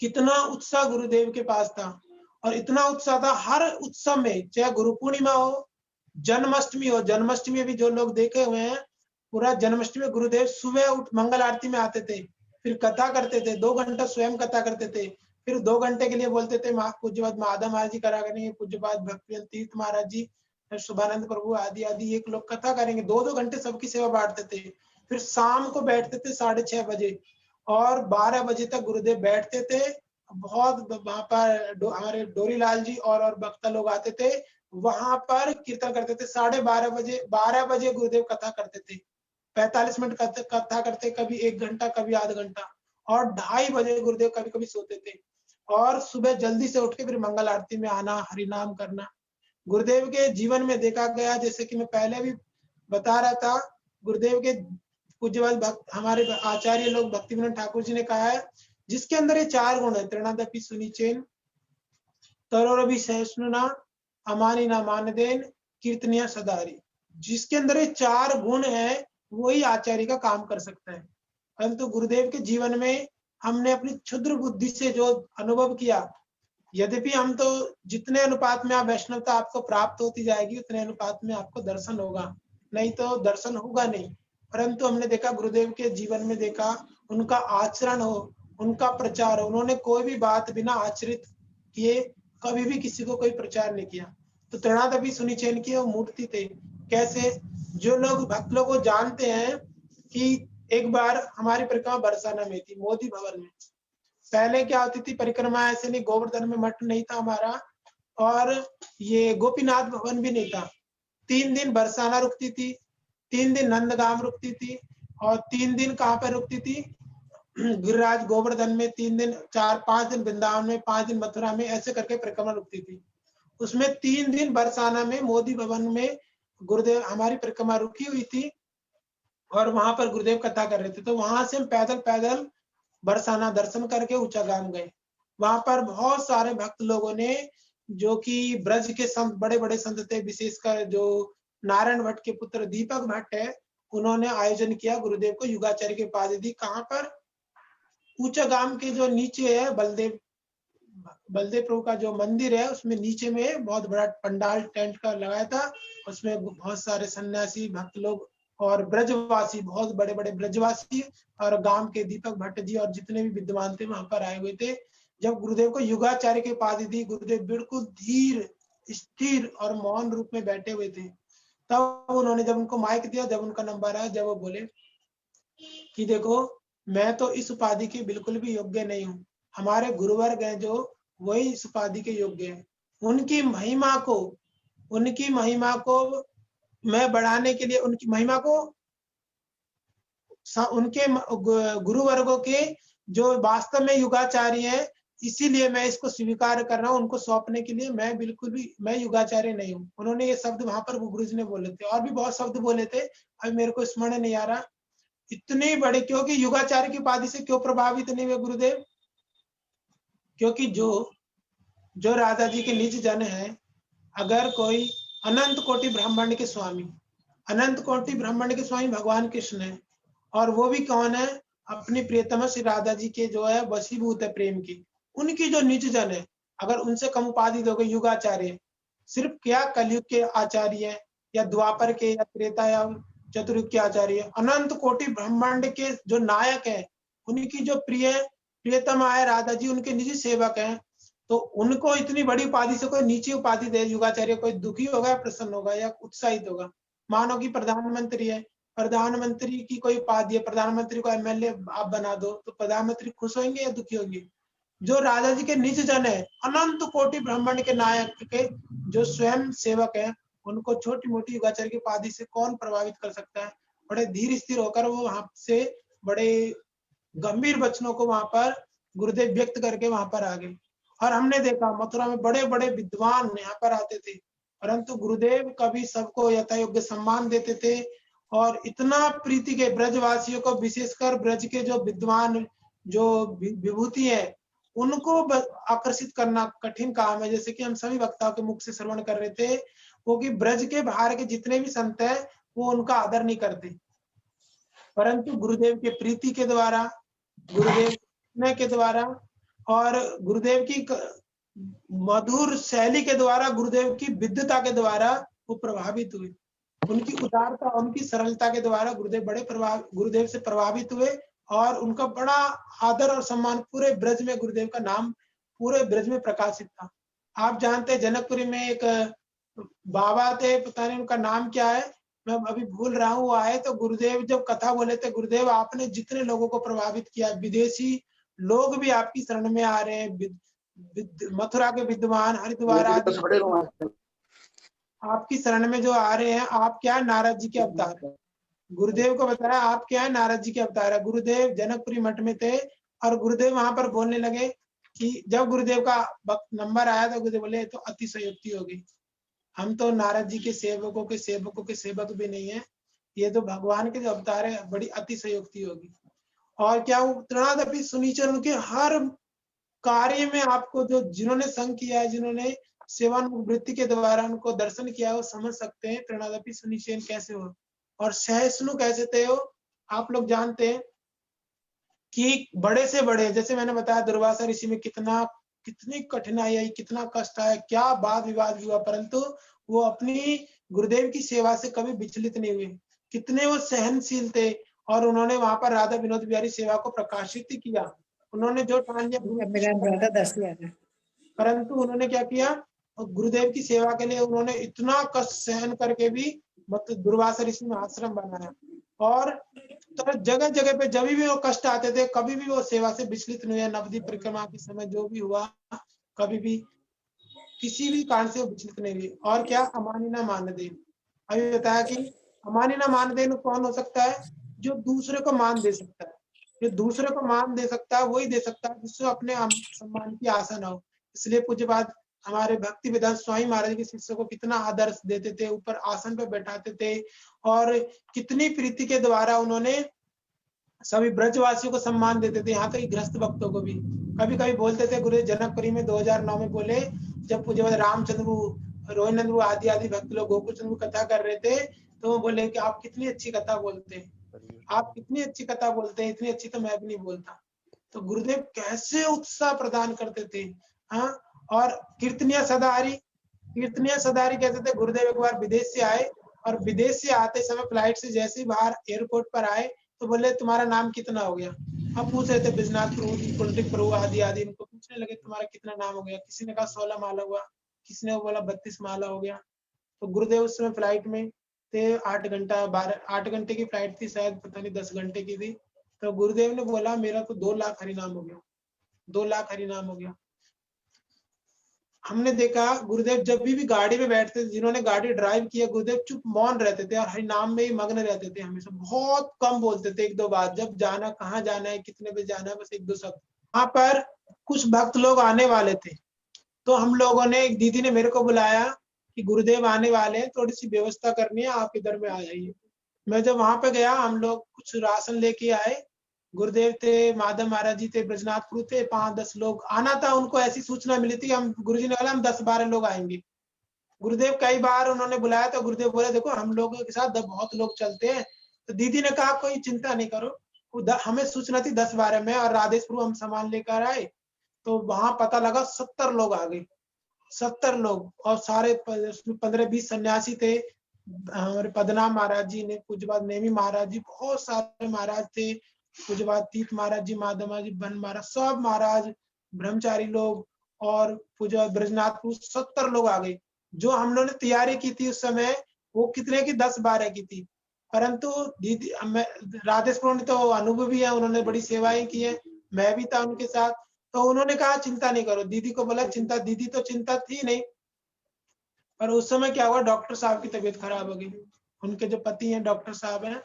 कितना उत्साह गुरुदेव के पास था। और इतना उत्साह था हर उत्सव में, चाहे गुरु पूर्णिमा हो, जन्माष्टमी हो। जन्माष्टमी भी जो लोग देखे हुए हैं, पूरा जन्माष्टमी में गुरुदेव सुबह उठ मंगल आरती में आते थे, फिर कथा करते थे, 2 घंटा स्वयं कथा करते थे, फिर 2 घंटे के लिए बोलते थे पूज्यपाद माधव महाराज जी करा करेंगे, पूज्यपाद भक्तिवेदांत तीर्थ महाराज जी, शुभानंद प्रभु आदि आदि एक लोग कथा करेंगे। 2-2 घंटे सबकी सेवा बांटते थे। फिर शाम को बैठते थे 6:30 बजे और 12 बजे तक गुरुदेव बैठते थे। बहुत वहां पर हमारे डोरीलाल जी और वक्ता लोग आते थे, वहां पर कीर्तन करते थे। 12:30 बजे, 12 बजे गुरुदेव कथा करते थे। 45 मिनट कथा करते, कभी 1 घंटा, कभी आधा घंटा। और 2:30 बजे गुरुदेव कभी कभी सोते थे और सुबह जल्दी से उठ के फिर मंगल आरती में आना, हरिनाम करना। गुरुदेव के जीवन में देखा गया, जैसे कि मैं पहले भी बता रहा था, गुरुदेव के पूज्यपाद हमारे आचार्य लोग भक्ति विनोद ठाकुर जी ने कहा है, जिसके अंदर ये 4 गुण है, तृणादपि सुनिचेन, तरोरभि सहिष्णुना, अमानिना मानदेन, कीर्तनिया सदारी। जिसके अंदर ये 4 गुण है, वही आचार्य का काम कर सकता है। परंतु गुरुदेव के जीवन में हमने अपनी क्षुद्र बुद्धि से जो अनुभव किया, यद्यपि हम तो जितने अनुपात में आप वैष्णवता आपको प्राप्त होती जाएगी, उतने अनुपात में आपको दर्शन होगा, नहीं तो दर्शन होगा नहीं। परंतु हमने देखा गुरुदेव के जीवन में, देखा उनका आचरण हो, उनका प्रचार हो, उन्होंने कोई भी बात बिना आचरित किए कभी भी किसी को कोई प्रचार नहीं किया। तो तृणादपि सुनिचेन की वो मूर्ति थे। कैसे, जो लोग भक्त लोग को जानते हैं कि एक बार हमारी परिक्रमा बरसाना में थी, मोदी भवन में। पहले क्या होती थी परिक्रमा, ऐसे नहीं, गोवर्धन में मठ नहीं था हमारा और ये गोपीनाथ भवन भी नहीं था। 3 दिन बरसाना रुकती थी, 3 दिन नंदगाम रुकती थी और 3 दिन कहाँ पर रुकती थी, गिरिराज गोवर्धन में 3 दिन, 4-5 दिन वृंदावन में, 5 दिन मथुरा में, ऐसे करके परिक्रमा रुकती थी। उसमें 3 दिन बरसाना में मोदी भवन में गुरुदेव हमारी परिक्रमा रुकी हुई थी और वहां पर गुरुदेव कथा कर रहे थे। तो वहां से हम पैदल पैदल बरसाना दर्शन करके ऊंचागाम गए। वहां पर बहुत सारे भक्त लोगों ने, जो कि ब्रज के संत, बड़े बड़े संत थे, विशेषकर जो नारायण भट्ट के पुत्र दीपक भट्ट है, उन्होंने आयोजन किया, गुरुदेव को युगाचार्य के उपाधि दी। कहाँ पर, ऊंचागाम के जो नीचे है बलदेव प्रभु का जो मंदिर है, उसमें नीचे में बहुत बड़ा पंडाल टेंट का लगाया था। उसमें बहुत सारे सन्यासी भक्त लोग और ब्रजवासी, बहुत बड़े बड़े ब्रजवासी और गांव के दीपक भट्ट जी और जितने भी विद्वान थे वहां पर आए हुए थे। जब गुरुदेव को युगाचार्य की उपाधि दी, गुरुदेव बिल्कुल धीर, स्थिर और मौन रूप में बैठे हुए थे। तब उन्होंने जब उनको माइक दिया, जब उनका नंबर आया, जब वो बोले कि देखो, मैं तो इस उपाधि के बिल्कुल भी योग्य नहीं हूँ, हमारे गुरुवर्ग हैं जो, वही इस उपाधि के योग्य हैं। उनकी महिमा को मैं बढ़ाने के लिए, उनकी महिमा को, उनके गुरुवर्गों के जो वास्तव में युगाचार्य है, इसीलिए मैं इसको स्वीकार कर रहा हूँ। उनको सौंपने के लिए मैं बिल्कुल भी, मैं युगाचार्य नहीं हूँ। उन्होंने ये शब्द वहां पर गुरु जी ने बोले थे और भी बहुत शब्द बोले थे, अभी मेरे को स्मरण नहीं आ रहा। इतने बड़े, क्योंकि युगाचार्य की उपाधि से क्यों प्रभावित नहीं हुए गुरुदेव, क्योंकि जो राधा जी के निज जन है, अगर कोई अनंत कोटि ब्रह्मांड के स्वामी, अनंत कोटि ब्रह्मांड के स्वामी भगवान कृष्ण है, और वो भी कौन है, अपनी प्रियतमा श्री राधा जी के जो है वशीभूत है प्रेम की, उनकी जो निज जन है, अगर उनसे कम उपाधि दोगे युगाचार्य, सिर्फ क्या कलयुग के आचार्य है, या द्वापर के या त्रेता या चतुर्युग के आचार्य, अनंत कोटि ब्रह्मांड के जो नायक है, उनकी जो प्रियतम है राधा जी, उनके निजी सेवक हैं, तो उनको इतनी बड़ी उपाधि से कोई नीची उपाधि दे युगाचार्य, कोई दुखी होगा, प्रसन्न होगा या उत्साहित होगा? मानो कि प्रधानमंत्री है, प्रधानमंत्री की कोई उपाधि है, प्रधानमंत्री को एमएलए आप बना दो, तो प्रधानमंत्री खुश होंगे या दुखी होंगे? जो राजा जी के निज जन है, अनंत कोटि ब्रह्मांड के नायक के जो स्वयं सेवक है, उनको छोटी मोटी युगाचार्य की उपाधि से कौन प्रभावित कर सकता है? बड़े धीर स्थिर होकर वो वहां से बड़े गंभीर वचनों को वहां पर गुरुदेव व्यक्त करके वहां पर आ गए। और हमने देखा मथुरा में बड़े बड़े विद्वान यहाँ पर आते थे, परंतु गुरुदेव कभी सबको यथायोग्य सम्मान देते थे और इतना प्रीति के ब्रजवासियों को, विशेषकर ब्रज के जो विद्वान जो विभूति है, उनको आकर्षित करना कठिन काम है। जैसे कि हम सभी वक्ताओं के मुख से श्रवण कर रहे थे, वो कि ब्रज के बाहर के जितने भी संत हैं वो उनका आदर नहीं करते, परंतु गुरुदेव के प्रीति के द्वारा, गुरुदेव के द्वारा और गुरुदेव की मधुर शैली के द्वारा, गुरुदेव की विद्वता के द्वारा वो प्रभावित हुए। उनकी उदारता, उनकी सरलता के द्वारा गुरुदेव से प्रभावित हुए और उनका बड़ा आदर और सम्मान पूरे ब्रज में, गुरुदेव का नाम पूरे ब्रज में प्रकाशित था। आप जानते हैं जनकपुरी में एक बाबा थे, पता नहीं उनका नाम क्या है, मैं अभी भूल रहा हूँ। वो आए तो गुरुदेव जब कथा बोले थे, गुरुदेव आपने जितने लोगों को प्रभावित किया, विदेशी लोग भी आपकी शरण में आ रहे हैं, मथुरा के विद्वान, हरिद्वार आदि आपकी शरण में जो आ रहे हैं, आप क्या नारद जी के अवतार। गुरुदेव को बताया आप क्या है, नारद जी के अवतार है। गुरुदेव जनकपुरी मठ में थे और गुरुदेव वहां पर बोलने लगे कि जब गुरुदेव का नंबर आया तो गुरुदेव बोले तो अतिशयोक्ति होगी, हम तो नारद जी के सेवकों के सेवक भी नहीं है, ये तो भगवान के जो अवतार है, बड़ी अतिशयोक्ति होगी। और क्या वो तृणादपि सुनिचर, उनके हर कार्य में आपको जो जिन्होंने संग किया है, जिन्होंने सेवानिवृत्ति के द्वारा उनको दर्शन किया, वो समझ सकते हैं तृणादपि सुनिचर कैसे हो और सहिष्णु कैसे थे हो। आप लोग जानते हैं कि बड़े से बड़े, जैसे मैंने बताया दुर्वासा ऋषि में कितनी कठिनाई आई, कितना कष्ट आया, क्या वाद विवाद हुआ, परंतु वो अपनी गुरुदेव की सेवा से कभी विचलित नहीं हुए। कितने वो सहनशील थे और उन्होंने वहां पर राधा विनोद बिहारी सेवा को प्रकाशित किया। उन्होंने जो ठान लिया, परंतु उन्होंने क्या किया, गुरुदेव की सेवा के लिए उन्होंने इतना कष्ट सहन करके भी मतलब दुर्वासा ऋषि में आश्रम बनाया और तो जगह जगह पे जब भी वो कष्ट आते थे, कभी भी वो सेवा से विचलित नहीं हुए। नवदीप परिक्रमा के समय जो भी हुआ, कभी भी किसी भी कारण से वो विचलित नहीं हुए। और क्या, अमानिना मानदेय, अभी बताया कि अमानिना मानदेय कौन हो सकता है? जो दूसरे को मान दे सकता है, जो दूसरे को मान दे सकता है वही दे सकता है जिससे अपने सम्मान की आशा ना हो। इसलिए पूज्यपाद हमारे भक्ति वेदांत स्वामी महाराज के शिष्यों को कितना आदर्श देते थे, ऊपर आसन पे बैठाते थे और कितनी प्रीति के द्वारा उन्होंने सभी ब्रजवासियों को सम्मान देते थे, यहाँ तक गृहस्थ भक्तों को भी। कभी कभी बोलते थे, गुरु जनकपुरी में 2009 में बोले, जब पूज्यपाद रामचंद्र रोहिनंद्र आदि आदि भक्त लोग गोकुल चंद्र कथा कर रहे थे, तो वो बोले कि आप कितनी अच्छी कथा बोलते हैं, आप कितनी अच्छी कथा बोलते हैं, इतनी अच्छी तो मैं भी नहीं बोलता। तो गुरुदेव कैसे उत्साह प्रदान करते थे। हाँ, और कीर्तनिया सदाहरी कहते थे। गुरुदेव एक बार विदेश से आए और विदेश से आते समय फ्लाइट से जैसे ही बाहर एयरपोर्ट पर आए तो बोले तुम्हारा नाम कितना हो गया। हम पूछ रहे थे बिजनाथ प्रभु, कुलदीप प्रभु आदि आदि, इनको पूछने लगे तुम्हारा कितना नाम हो गया। किसी ने कहा 16 माला हुआ, किसी ने बोला 32 माला हो गया। तो गुरुदेव उस समय फ्लाइट में थे, 8 घंटे की फ्लाइट थी शायद, पता नहीं 10 घंटे की थी। तो गुरुदेव ने बोला मेरा तो 2 लाख हरिनाम हो गया, 2 लाख हरिनाम हो गया। हमने देखा गुरुदेव जब भी गाड़ी में बैठते थे, जिन्होंने गाड़ी ड्राइव किया, गुरुदेव चुप मौन रहते थे और हरिनाम में ही मग्न रहते थे। हमेशा बहुत कम बोलते थे, 1-2 बात, जब जाना, कहाँ जाना है, कितने बजे जाना है, बस 1-2 शब्द। वहां पर कुछ भक्त लोग आने वाले थे, तो हम लोगों ने, एक दीदी ने मेरे को बुलाया कि गुरुदेव आने वाले हैं, थोड़ी सी व्यवस्था करनी है, आप इधर में आ जाइए। मैं जब वहां पे गया, हम लोग कुछ राशन लेके आए। गुरुदेव थे, माधव महाराज जी थे, ब्रजनाथ प्रभु थे, 5-10 लोग आना था। उनको ऐसी सूचना मिली थी, हम गुरुजी ने बोला हम 10-12 लोग आएंगे। गुरुदेव कई बार उन्होंने बुलाया तो गुरुदेव बोले देखो हम लोगों के साथ बहुत लोग चलते हैं। तो दीदी ने कहा कोई चिंता नहीं करो, हमें सूचना थी 10-12 में और राधेश प्रभु हम सामान लेकर आए तो वहां पता लगा 70 लोग आ गए, 70 लोग, और सारे 15-20 सन्यासी थे, हमारे पदनाम महाराज जी ने, पूज्यपाद नेमी महाराज जी, बहुत सारे महाराज थे, पूज्यपाद तीत महाराज जी, माधव जी, बन महाराज, सब महाराज, ब्रह्मचारी लोग और पूज्यपाद ब्रजनाथ 70 लोग आ गए। जो हम लोगों ने तैयारी की थी उस समय वो कितने की 10-12 की थी, परंतु दीदी राधेश प्रभु ने तो अनुभवी है, उन्होंने बड़ी सेवाएं की है, मैं भी था उनके साथ। तो उन्होंने कहा चिंता नहीं करो, दीदी को बोला चिंता, दीदी तो चिंता थी नहीं, पर उस समय क्या हुआ, डॉक्टर साहब की तबीयत खराब हो गई। उनके जो पति हैं डॉक्टर साहब हैं,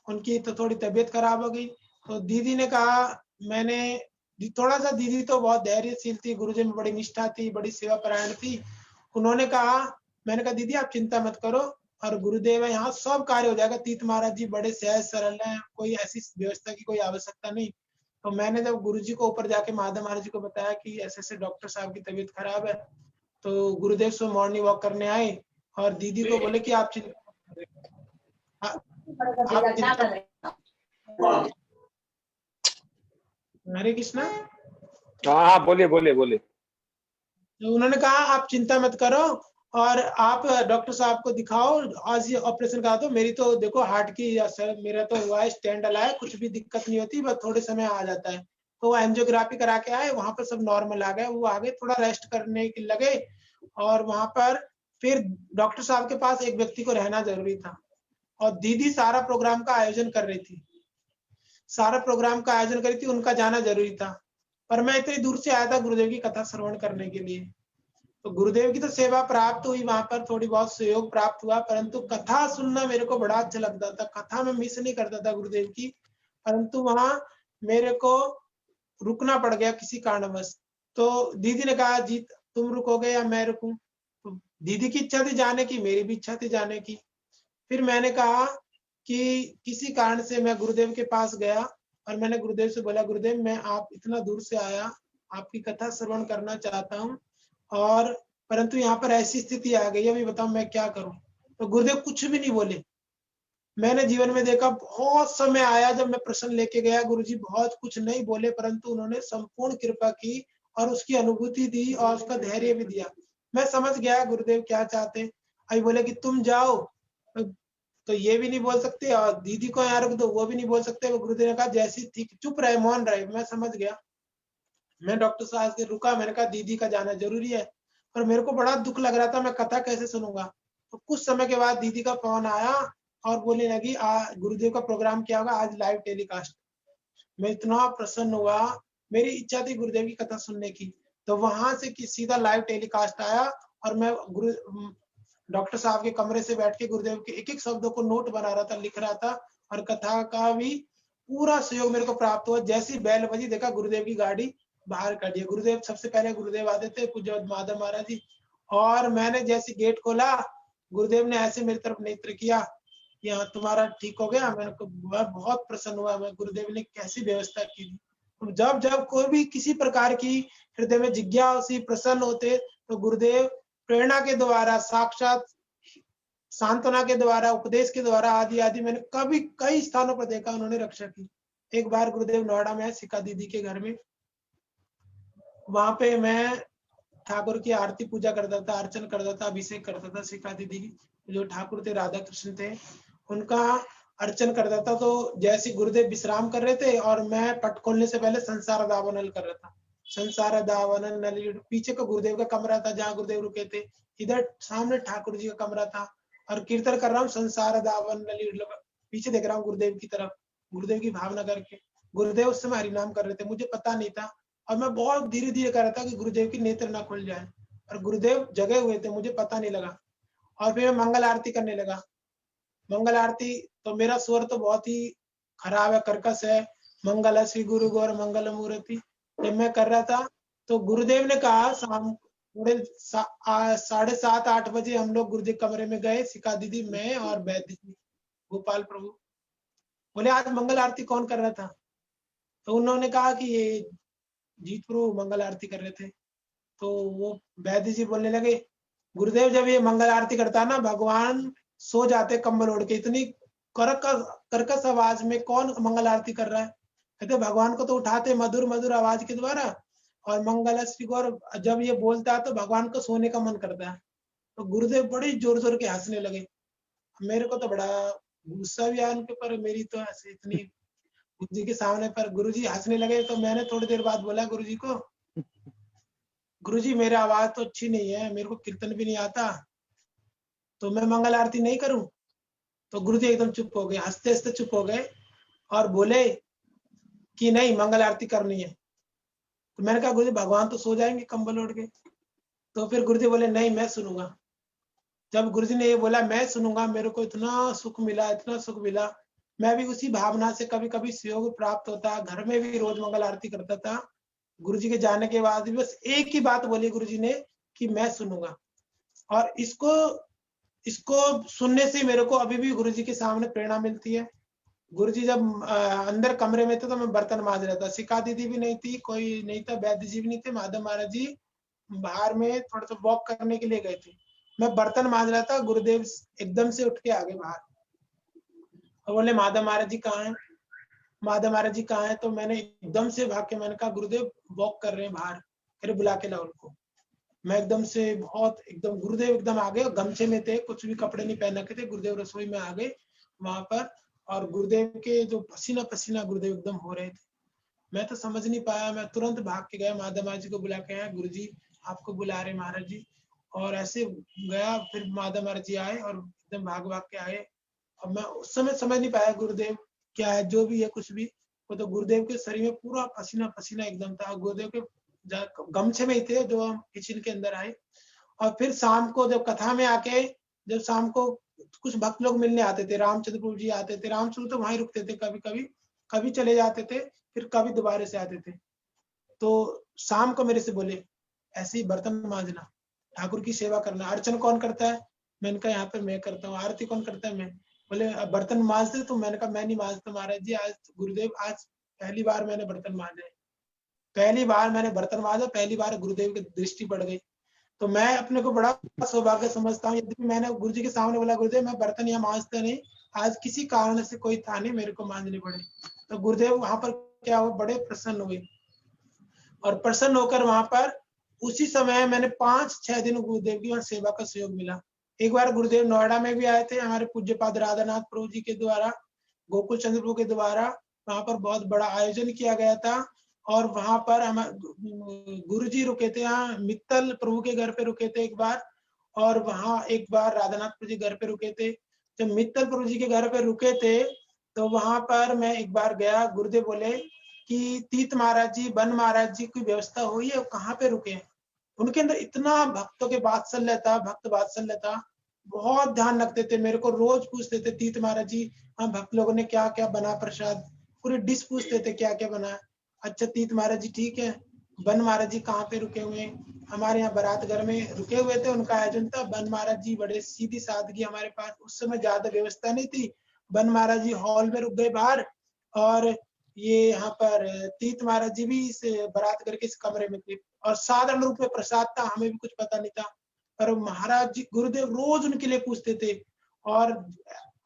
उनकी तो थोड़ी तबीयत खराब हो गई। तो दीदी ने कहा, मैंने थोड़ा सा, दीदी तो बहुत धैर्यशील थी, गुरुजी में बड़ी निष्ठा थी, बड़ी सेवा परायण थी। उन्होंने कहा, मैंने कहा दीदी आप चिंता मत करो, और गुरुदेव है यहाँ, सब कार्य हो जाएगा। तीत महाराज जी बड़े सहज सरल हैं, कोई ऐसी व्यवस्था की कोई आवश्यकता नहीं। तो मैंने जब गुरुजी को ऊपर जाके माधव महाराज जी को बताया कि ऐसे ऐसे डॉक्टर साहब की तबीयत खराब है, तो गुरुदेव से मॉर्निंग वॉक करने आए और दीदी को बोले कि आप हरे कृष्णा। हाँ बोलिए बोलिए बोलिए। तो उन्होंने कहा आप चिंता मत करो और आप डॉक्टर साहब को दिखाओ, आज ये ऑपरेशन करा दो। मेरी तो देखो हार्ट की, मेरा तो हुआ है, स्टैंड डला है, कुछ भी दिक्कत नहीं होती, बस थोड़े समय आ जाता है। तो वो एंजियोग्राफी करा के आए, वहां पर सब नॉर्मल आ गए, वो आगे थोड़ा रेस्ट करने के लगे। और वहां पर फिर डॉक्टर साहब के पास एक व्यक्ति को रहना जरूरी था, और दीदी सारा प्रोग्राम का आयोजन कर रही थी, सारा प्रोग्राम का आयोजन करी थी, उनका जाना जरूरी था। पर मैं इतनी दूर से आया था गुरुदेव की कथा श्रवण करने के लिए। तो गुरुदेव की तो सेवा प्राप्त हुई, वहां पर थोड़ी बहुत सहयोग प्राप्त हुआ, परंतु कथा सुनना मेरे को बड़ा अच्छा लगता था। कथा में मिस नहीं करता था गुरुदेव की, परंतु वहां मेरे को रुकना पड़ गया किसी कारणवश। तो दीदी ने कहा, जी तुम रुकोगे या मैं रुकूं? तो दीदी की इच्छा थी जाने की, मेरी भी इच्छा थी जाने की। फिर मैंने कहा कि किसी कारण से मैं गुरुदेव के पास गया और मैंने गुरुदेव से बोला, गुरुदेव मैं आप इतना दूर से आया, आपकी कथा श्रवण करना चाहता हूँ, और परंतु यहाँ पर ऐसी स्थिति आ गई, अभी बताओ मैं क्या करूं? तो गुरुदेव कुछ भी नहीं बोले। मैंने जीवन में देखा, बहुत समय आया जब मैं प्रश्न लेके गया, गुरुजी बहुत कुछ नहीं बोले, परंतु उन्होंने संपूर्ण कृपा की और उसकी अनुभूति दी और उसका धैर्य भी दिया। मैं समझ गया गुरुदेव क्या चाहते हैं। अभी बोले कि तुम जाओ, तो ये भी नहीं बोल सकते, और दीदी को यहाँ रख दो, वो भी नहीं बोल सकते। वो गुरुदेव ने कहा जैसी ठीक, चुप रहे, मौन रहे। मैं समझ गया। मैं डॉक्टर साहब से रुका, मैंने कहा दीदी का जाना जरूरी है, और मेरे को बड़ा दुख लग रहा था, मैं कथा कैसे सुनूंगा। तो कुछ समय के बाद दीदी का फोन आया और बोलने लगी, गुरुदेव का प्रोग्राम क्या होगा आज, लाइव टेलीकास्ट। मैं इतना प्रसन्न हुआ, मेरी इच्छा थी गुरुदेव की कथा सुनने की। तो वहां से सीधा लाइव टेलीकास्ट आया, और मैं डॉक्टर साहब के कमरे से बैठ के गुरुदेव के एक एक शब्दों को नोट बना रहा था, लिख रहा था, और कथा का भी पूरा सहयोग मेरे को प्राप्त हुआ। जैसी बैल बजी, देखा गुरुदेव की गाड़ी बाहर कर दिया। गुरुदेव सबसे पहले गुरुदेव आते थे, पूज्य माधव महाराज जी, और मैंने जैसे गेट खोला, गुरुदेव ने ऐसे मेरी तरफ नेत्र किया, यहाँ तुम्हारा ठीक हो गया। मैं बहुत प्रसन्न हुआ, मैं गुरुदेव ने कैसी व्यवस्था की। जब जब कोई भी किसी प्रकार की हृदय में जिज्ञासा, प्रसन्न होते, तो गुरुदेव प्रेरणा के द्वारा, साक्षात सांत्वना के द्वारा, उपदेश के द्वारा, आदि आदि मैंने कभी कई स्थानों पर देखा उन्होंने रक्षा की। एक बार गुरुदेव नोएडा में सिका दीदी के घर में, वहां पे मैं ठाकुर की आरती पूजा करता था, अर्चन करता था, अभिषेक करता था। सिका दीदी जो ठाकुर थे, राधा कृष्ण थे, उनका अर्चन करता था। तो जैसे गुरुदेव विश्राम कर रहे थे और मैं पट खोलने से पहले संसार दावानल कर रहा था। संसार दावानल नली, पीछे का गुरुदेव का कमरा था जहाँ गुरुदेव रुके थे, इधर सामने ठाकुर जी का कमरा था, और कीर्तन कर रहा हूँ संसार दावन नली, पीछे देख रहा हूँ गुरुदेव की तरफ, गुरुदेव की भावना करके। गुरुदेव उस समय हरिनाम कर रहे थे, मुझे पता नहीं था, और मैं बहुत धीरे धीरे कर रहा था कि गुरुदेव की नेत्र ना खुल जाए, और गुरुदेव जगे हुए थे, मुझे पता नहीं लगा। और फिर मैं मंगल आरती करने लगा। मंगल आरती तो मेरा स्वर तो बहुत ही खराब है, कर्कश है। मंगल श्री गुरु गौर मंगल मूर्ति, जब मैं कर रहा था तो गुरुदेव ने कहा, शाम 7:30-8 बजे हम लोग गुरुदेव कमरे में गए, सिका दीदी, मैं और वैद्य जी, गोपाल प्रभु। बोले आज मंगल आरती कौन कर रहा था? तो उन्होंने कहा कि ये जीत प्रभु मंगल आरती कर रहे थे। तो वो वैद्य जी बोलने लगे, गुरुदेव जब ये मंगल आरती करता ना, भगवान सो जाते कंबल ओढ़ के, इतनी कर्कश आवाज में कौन मंगल आरती कर रहा है? कहते भगवान को तो उठाते मधुर मधुर आवाज के द्वारा, और मंगल श्री गौर जब ये बोलता है तो भगवान को सोने का मन करता है। तो गुरुदेव बड़े जोर जोर के हंसने लगे। मेरे को तो बड़ा गुस्सा भी आया उनके ऊपर, मेरी तो ऐसे इतनी बुद्धि के सामने। पर गुरुजी हंसने लगे, तो मैंने थोड़ी देर बाद बोला गुरुजी को, गुरुजी मेरी आवाज तो अच्छी नहीं है, मेरे को कीर्तन भी नहीं आता, तो मैं मंगल आरती नहीं करूं? तो गुरुजी एकदम चुप हो गए, हंसते हंसते चुप हो गए और बोले कि नहीं, मंगल आरती करनी है। तो मैंने कहा गुरुजी भगवान तो सो जाएंगे कंबल ओढ़ के। तो फिर गुरुजी बोले नहीं, मैं सुनूंगा। जब गुरुजी ने ये बोला मैं सुनूंगा, मेरे को इतना सुख मिला, इतना सुख मिला। मैं भी उसी भावना से कभी कभी सहयोग प्राप्त होता, घर में भी रोज मंगल आरती करता था। गुरुजी के जाने के बाद भी बस एक ही बात बोली गुरुजी ने कि मैं सुनूंगा। और इसको इसको सुनने से मेरे को अभी भी गुरुजी के सामने प्रेरणा मिलती है। गुरुजी जब अंदर कमरे में थे तो मैं बर्तन मांज रहा था, शिका दीदी भी नहीं थी, कोई नहीं था, वैद्य जी भी नहीं थे, माधव महाराज जी बाहर में थोड़ा सा वॉक करने के लिए गए थे। मैं बर्तन मांज रहा था, गुरुदेव एकदम से उठ के आ गए बाहर और बोले माधव महाराज जी कहाँ हैं, माधव महाराज जी कहाँ हैं? तो मैंने एकदम से भाग के मैंने कहा गुरुदेव वॉक कर रहे हैं बाहर, फिर बुला के लाओ उनको। मैं एकदम से बहुत एकदम गुरुदेव एकदम आ गए, गमछे में थे, कुछ भी कपड़े नहीं पहन रखे थे। गुरुदेव रसोई में आ गए वहां पर, और गुरुदेव के जो पसीना पसीना गुरुदेव एकदम हो रहे थे। मैं तो समझ नहीं पाया, मैं तुरंत भाग के गया, माधव महाराज जी को बुला के आया, गुरुजी आपको बुला रहे महाराज जी। और ऐसे गया, फिर माधव महाराज जी आए और एकदम भाग भाग के आए। अब मैं उस समय समझ नहीं पाया गुरुदेव क्या है, जो भी है कुछ भी, वो तो गुरुदेव के शरीर में पूरा पसीना पसीना एकदम था। गुरुदेव के गमछे में ही थे जो हम किचन के अंदर आए। और फिर शाम को जब कथा में आके, जब शाम को कुछ भक्त लोग मिलने आते थे, रामचंद्र प्रभु जी आते थे, रामचंद्र तो वहीं रुकते थे, कभी कभी कभी चले जाते थे, फिर कभी दोबारा से आते थे। तो शाम को मेरे से बोले ऐसे ही बर्तन मांजना, ठाकुर की सेवा करना, अर्चन कौन करता है? मैंने कहा यहाँ पे मैं करता हूँ। आरती कौन करता है? मैं। बोले बर्तन मांजते? तो मैंने कहा मैं नहीं मांजता महाराज जी, आज गुरुदेव, आज पहली बार मैंने बर्तन मांजे, पहली बार मैंने बर्तन मांजा, पहली बार गुरुदेव की दृष्टि पड़ गई। तो मैं अपने को बड़ा सौभाग्य समझता हूँ। यदि मैंने गुरुजी के सामने बोला गुरुदेव मैं बर्तन यहाँ मांजता नहीं, आज किसी कारण से कोई था नहीं, मेरे को मांजने पड़े, तो गुरुदेव वहां पर क्या हुआ, बड़े प्रसन्न हुए। और प्रसन्न होकर वहां पर उसी समय मैंने 5-6 दिन गुरुदेव की वहां सेवा का सहयोग मिला। एक बार गुरुदेव नोएडा में भी आए थे, हमारे पूज्यपाद राधानाथ प्रभु जी के द्वारा, गोकुल चंद्र प्रभु के द्वारा वहां पर बहुत बड़ा आयोजन किया गया था। और वहां पर हम गुरुजी रुके थे, यहाँ मित्तल प्रभु के घर पे रुके थे एक बार, और वहां एक बार राधानाथ प्रभु जी घर पे रुके थे। जब मित्तल प्रभु जी के घर पे रुके थे तो वहां पर मैं एक बार गया, गुरुदेव बोले कि तीत महाराज जी, बन महाराज जी की व्यवस्था हुई है, कहाँ पे रुके? उनके अंदर इतना भक्तों के वात्सल्य था, भक्त वात्सल्य था, बहुत ध्यान रखते थे, मेरे को रोज पूछते थे तीत महाराज जी हाँ भक्त लोगों ने क्या क्या बना प्रसाद, पूरी डिश पूछते थे क्या क्या बना। अच्छा तीत महाराज जी ठीक है, बन महाराज जी कहाँ पे रुके हुए? हमारे यहाँ बारात घर में रुके हुए थे, उनका आयोजन था। बन महाराज जी बड़े सीधी सादगी, हमारे पास उस समय ज्यादा व्यवस्था नहीं थी, बन महाराज जी हॉल में रुक गए बाहर, और ये यहाँ पर तीत महाराज जी भी इस बारात घर के इस कमरे में थे। और साधारण रूप में प्रसाद था, हमें भी कुछ पता नहीं था, पर महाराज जी गुरुदेव रोज उनके लिए पूछते थे। और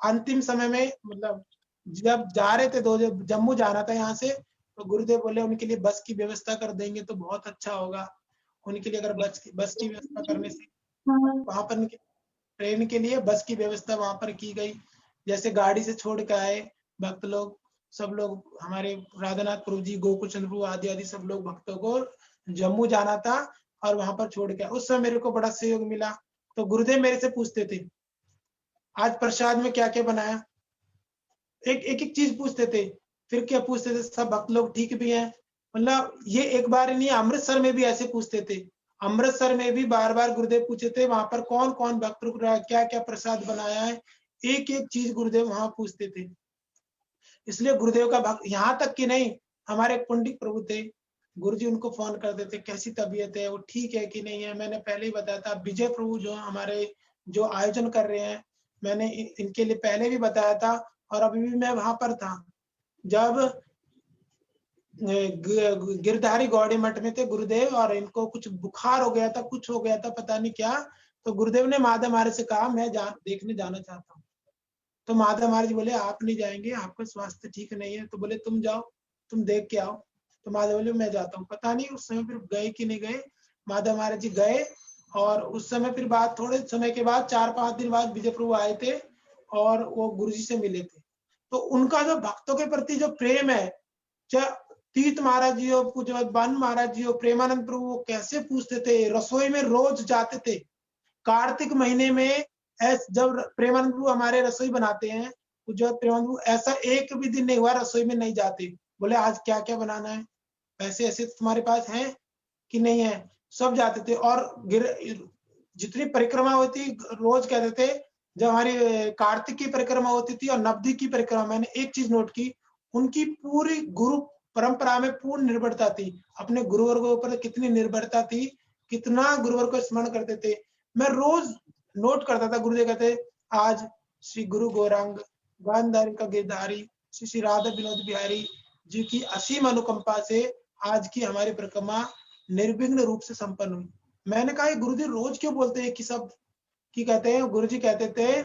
अंतिम समय में मतलब जब जा रहे थे, दो जम्मू जाना था यहाँ से, तो गुरुदेव बोले उनके लिए बस की व्यवस्था कर देंगे तो बहुत अच्छा होगा। उनके लिए अगर बस की व्यवस्था करने से वहां पर ट्रेन के लिए बस की व्यवस्था वहां पर की गई। जैसे गाड़ी से छोड़ के आए भक्त लोग, सब लोग, हमारे राधानाथ प्रभु जी, गोकुल चंद्र प्रभु आदि आदि सब लोग भक्तों को जम्मू जाना था और वहां पर छोड़ के, उस समय मेरे को बड़ा सहयोग मिला। तो गुरुदेव मेरे से पूछते थे आज प्रसाद में क्या क्या बनाया, एक एक चीज पूछते थे। फिर क्या पूछते थे, सब भक्त लोग ठीक भी हैं? मतलब ये एक बार नहीं, अमृतसर में भी ऐसे पूछते थे, अमृतसर में भी बार बार गुरुदेव पूछे थे वहां पर कौन कौन भक्त रुक रहा है, क्या क्या प्रसाद बनाया है, एक एक चीज गुरुदेव वहां पूछते थे। इसलिए गुरुदेव का भक्त, यहाँ तक कि नहीं, हमारे पंडित प्रभु थे, गुरुजी उनको फोन करते थे कैसी तबीयत है, वो ठीक है कि नहीं है। मैंने पहले ही बताया था, विजय प्रभु जो हमारे जो आयोजन कर रहे हैं, मैंने इनके लिए पहले भी बताया था, और अभी भी मैं वहां पर था जब गिरधारी गौड़ी मठ में थे गुरुदेव, और इनको कुछ बुखार हो गया था, कुछ हो गया था, पता नहीं क्या। तो गुरुदेव ने माधव महाराज से कहा मैं देखने जाना चाहता हूँ। तो माधव महाराज बोले आप नहीं जाएंगे, आपका स्वास्थ्य ठीक नहीं है। तो बोले तुम जाओ, तुम देख के आओ। तो माधव बोले मैं जाता हूँ। पता नहीं उस समय फिर गए कि नहीं गए, माधव महाराज जी गए। और उस समय फिर बाद थोड़े समय के बाद 4-5 दिन बाद विजय प्रभु आए थे, और वो गुरुजी से मिले थे। तो उनका जो भक्तों के प्रति जो प्रेम है, चाहे तीर्थ महाराज जी हो, पूज्य बन महाराज जी हो, प्रेमानंद प्रभु, वो कैसे पूछते थे, रसोई में रोज जाते थे। कार्तिक महीने में जब प्रेमानंद प्रभु हमारे रसोई बनाते हैं, पूज्य प्रेमानंद प्रभु, ऐसा एक भी दिन नहीं हुआ रसोई में नहीं जाते। बोले आज क्या क्या बनाना है, पैसे ऐसे तुम्हारे पास हैं कि नहीं है, सब जाते थे। और जितनी परिक्रमा होती रोज कहते थे, जब हमारी कार्तिक की परिक्रमा होती थी और नवदीप की परिक्रमा, मैंने एक चीज नोट की, उनकी पूरी गुरु परंपरा में पूर्ण निर्भरता थी। अपने गुरुवर के ऊपर कितनी निर्भरता थी, कितना गुरुवर को स्मरण करते थे। मैं रोज नोट करता था, गुरुदेव कहते आज श्री गुरु गौरांग गांधारी का गिरधारी श्री श्री राधा विनोद बिहारी जी की असीम अनुकंपा से आज की हमारी परिक्रमा निर्विघ्न रूप से संपन्न हुई। मैंने कहा गुरुदेव रोज क्यों बोलते हैं कि सब की कहते हैं, गुरुजी कहते थे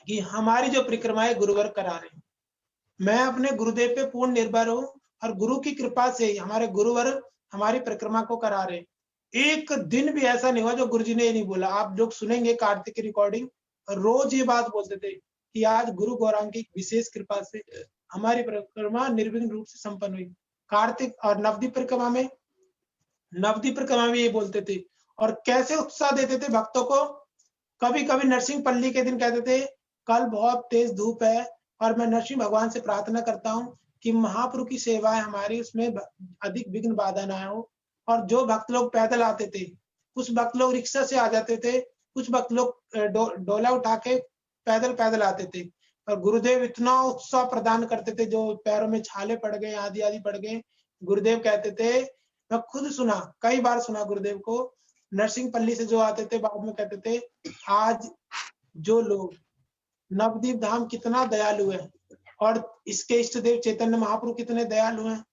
कि हमारी जो परिक्रमा है गुरुवर करा रहे हैं, मैं अपने गुरुदेव पे पूर्ण निर्भर हूँ और गुरु की कृपा से हमारे गुरुवर हमारी परिक्रमा को करा रहे हैं। एक दिन भी ऐसा नहीं हुआ जो गुरुजी ने ये नहीं बोला। आप लोग सुनेंगे कार्तिक की रिकॉर्डिंग, रोज ये बात बोलते थे कि आज गुरु गौरांग की विशेष कृपा से हमारी परिक्रमा निर्विघ्न रूप से संपन्न हुई। कार्तिक और नवदीप परिक्रमा में ये बोलते थे और कैसे उत्साह देते थे भक्तों को। कभी कभी नरसिंह पल्ली के दिन कहते थे कल बहुत तेज धूप है और मैं नरसिंह भगवान से प्रार्थना करता हूँ कि महाप्रभु की सेवा है हमारी, उसमें अधिक विघ्न बाधा ना हो। और जो भक्त लोग पैदल आते थे, कुछ भक्त लोग रिक्शा से आ जाते थे, कुछ भक्त लोग डोला उठा के पैदल आते थे। और गुरुदेव इतना उत्साह प्रदान करते थे, जो पैरों में छाले पड़ गए, आदि पड़ गए, गुरुदेव कहते थे, मैं खुद सुना, कई बार सुना गुरुदेव को, नरसिंह पल्ली से जो आते थे बाद में कहते थे आज जो लोग नवदीप धाम कितना दयालु है और इसके इष्ट देव चैतन्य महाप्रभु कितने दयालु हैं।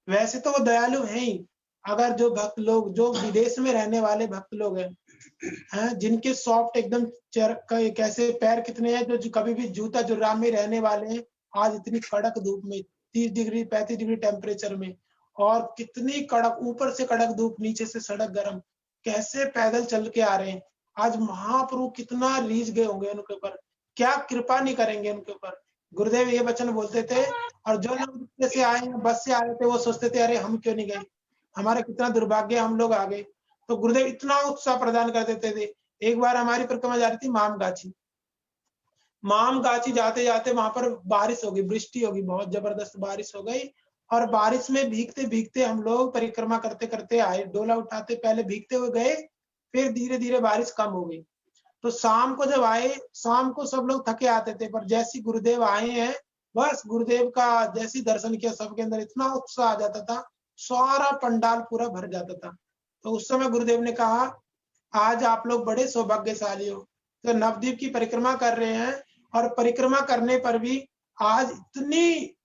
वैसे तो वो दयालु हैं ही, अगर जो भक्त लोग, जो विदेश में रहने वाले भक्त लोग हैं, जिनके सॉफ्ट एकदम कैसे पैर कितने हैं, जो कभी भी जूता जुर्राम में रहने वाले हैं, आज इतनी कड़क धूप में 30 डिग्री 35 डिग्री टेम्परेचर में, और कितनी कड़क, ऊपर से कड़क धूप, नीचे से सड़क गर्म, कैसे पैदल चल के आ रहे हैं। आज महाप्रभु कितना रीझ गए होंगे उनके ऊपर, क्या कृपा नहीं करेंगे उनके ऊपर। गुरुदेव ये वचन बोलते थे। और जो लोग से आए, बस से आ रहे थे, वो सोचते थे अरे हम क्यों नहीं गए, हमारा कितना दुर्भाग्य, हम लोग आ गए। तो गुरुदेव इतना उत्साह प्रदान कर देते थे। एक बार हमारी परिक्रमा जा रही थी मामगाछी जाते जाते वहां पर बारिश हो गई, वृष्टि होगी, बहुत जबरदस्त बारिश हो गई। और बारिश में भीगते भीगते हम लोग परिक्रमा करते करते आए, डोला उठाते, पहले भीगते हुए गए, फिर धीरे धीरे बारिश कम हो गई। तो शाम को जब आए, शाम को सब लोग थके आते थे, पर जैसी गुरुदेव आए हैं, बस गुरुदेव का जैसी दर्शन किया, सबके अंदर इतना उत्साह आ जाता था, सारा पंडाल पूरा भर जाता था। तो उस समय गुरुदेव ने कहा आज आप लोग बड़े सौभाग्यशाली हो, तो नवदीप की परिक्रमा कर रहे हैं और परिक्रमा करने पर भी आज इतनी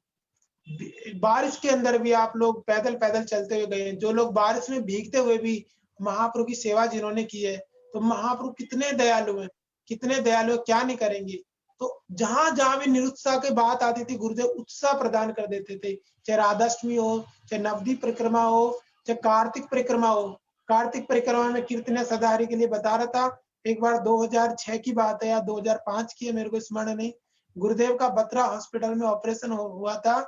बारिश के अंदर भी आप लोग पैदल पैदल चलते हुए गए। जो लोग बारिश में भीगते हुए भी महाप्रभु की सेवा जिन्होंने की है, तो महाप्रभु कितने दयालु हैं, कितने दयालु, क्या नहीं करेंगे। तो जहां जहां भी निरुत्साह की बात आती थी, गुरुदेव उत्साह प्रदान कर देते थे। चाहे राधाष्टमी हो, चाहे नवदीप परिक्रमा हो, चाहे कार्तिक परिक्रमा हो। कार्तिक परिक्रमा में कीर्तन सदाहरी के लिए बता रहा था, एक बार 2006 की बात है या 2005 की है, मेरे को स्मरण नहीं। गुरुदेव का बत्रा हॉस्पिटल में ऑपरेशन हुआ था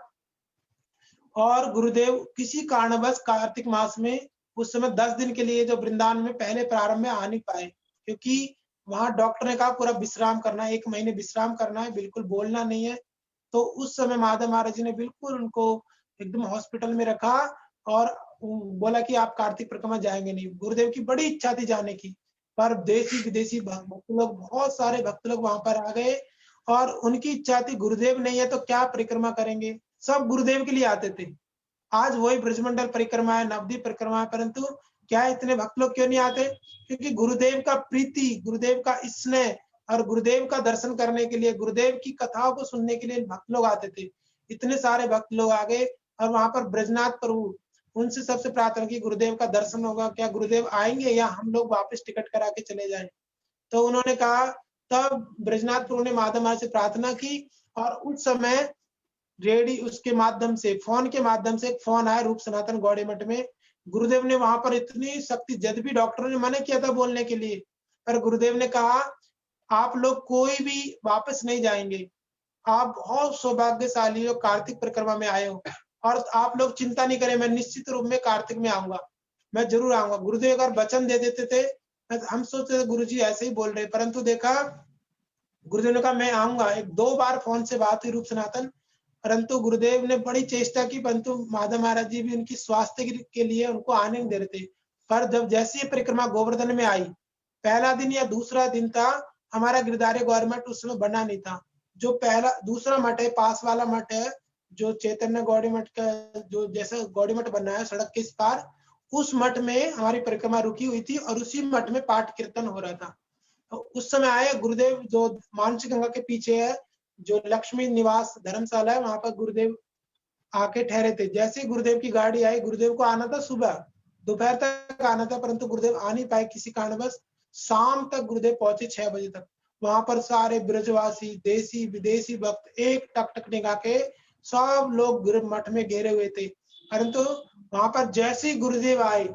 और गुरुदेव किसी कारणवश कार्तिक मास में उस समय 10 दिन के लिए जो वृंदावन में पहले प्रारंभ में आ नहीं पाए, क्योंकि वहां डॉक्टर ने कहा पूरा विश्राम करना है, 1 महीने विश्राम करना है, बिल्कुल बोलना नहीं है। तो उस समय माधव महाराज जी ने बिल्कुल उनको एकदम हॉस्पिटल में रखा और बोला कि आप कार्तिक परिक्रमा जाएंगे नहीं। गुरुदेव की बड़ी इच्छा थी जाने की, पर देशी विदेशी भक्त लोग, बहुत सारे भक्त लोग वहां पर आ गए और उनकी इच्छा थी, गुरुदेव नहीं है तो क्या परिक्रमा करेंगे, सब गुरुदेव के लिए आते थे। आज वही ब्रजमंडल परिक्रमा है, नवदीप परिक्रमा है, परंतु क्या इतने भक्त लोग क्यों नहीं आते? क्योंकि गुरुदेव का प्रीति, गुरुदेव का स्नेह और गुरुदेव का दर्शन करने के लिए, गुरुदेव की कथाओं को सुनने के लिए भक्त लोग आते थे। इतने सारे भक्त लोग आ गए और वहां पर ब्रजनाथ प्रभु, उनसे सबसे प्रार्थना की गुरुदेव का दर्शन होगा, क्या गुरुदेव आएंगे या हम लोग वापस टिकट करा के चले जाएं? तो उन्होंने कहा, तब ब्रजनाथ प्रभु ने माधव महाराज से प्रार्थना की और उस समय रेडियो उसके माध्यम से, फोन के माध्यम से एक फोन आया रूप सनातन गौड़ी मठ में। गुरुदेव ने वहां पर इतनी शक्ति, यद्यपि डॉक्टरों ने मना किया था बोलने के लिए, पर गुरुदेव ने कहा आप लोग कोई भी वापस नहीं जाएंगे। आप बहुत सौभाग्यशाली हो, कार्तिक परिक्रमा में आए हो। और आप लोग चिंता नहीं करें, मैं निश्चित रूप में कार्तिक में आऊंगा, मैं जरूर आऊंगा। गुरुदेव अगर वचन दे देते थे, हम सोचते थे गुरुजी ऐसे ही बोल रहे, परंतु देखा गुरुदेव ने कहा मैं आऊंगा। एक 2 बार फोन से बात हुई रूप सनातन, परंतु गुरुदेव ने बड़ी चेष्टा की, परंतु माधव महाराज जी भी उनकी स्वास्थ्य के लिए उनको आने नहीं दे रहे थे। पर जब जैसे ये परिक्रमा गोवर्धन में आई, पहला दिन या दूसरा दिन था, हमारा गिरधारी गवर्नमेंट उस समय बना नहीं था। जो पहला दूसरा मठ है, पास वाला मठ है, जो चैतन्य गौड़ी मठ का, जो जैसा गौड़ी मठ बना है सड़क के इस पार, उस मठ में हमारी परिक्रमा रुकी हुई थी और उसी मठ में पाठ कीर्तन हो रहा था। तो उस समय आए गुरुदेव, जो मानसी गंगा के पीछे है, जो लक्ष्मी निवास धर्मशाला है, वहां पर गुरुदेव आके ठहरे थे। जैसे ही गुरुदेव की गाड़ी आई, गुरुदेव को आना था सुबह, दोपहर तक आना था, परंतु गुरुदेव आ नहीं पाए किसी कारणवश। शाम तक गुरुदेव पहुंचे 6 बजे तक। वहां पर सारे ब्रजवासी, देसी विदेशी भक्त एक टक टक निगाह के सब लोग मठ में घेरे हुए थे। परंतु वहां पर जैसे ही गुरुदेव आए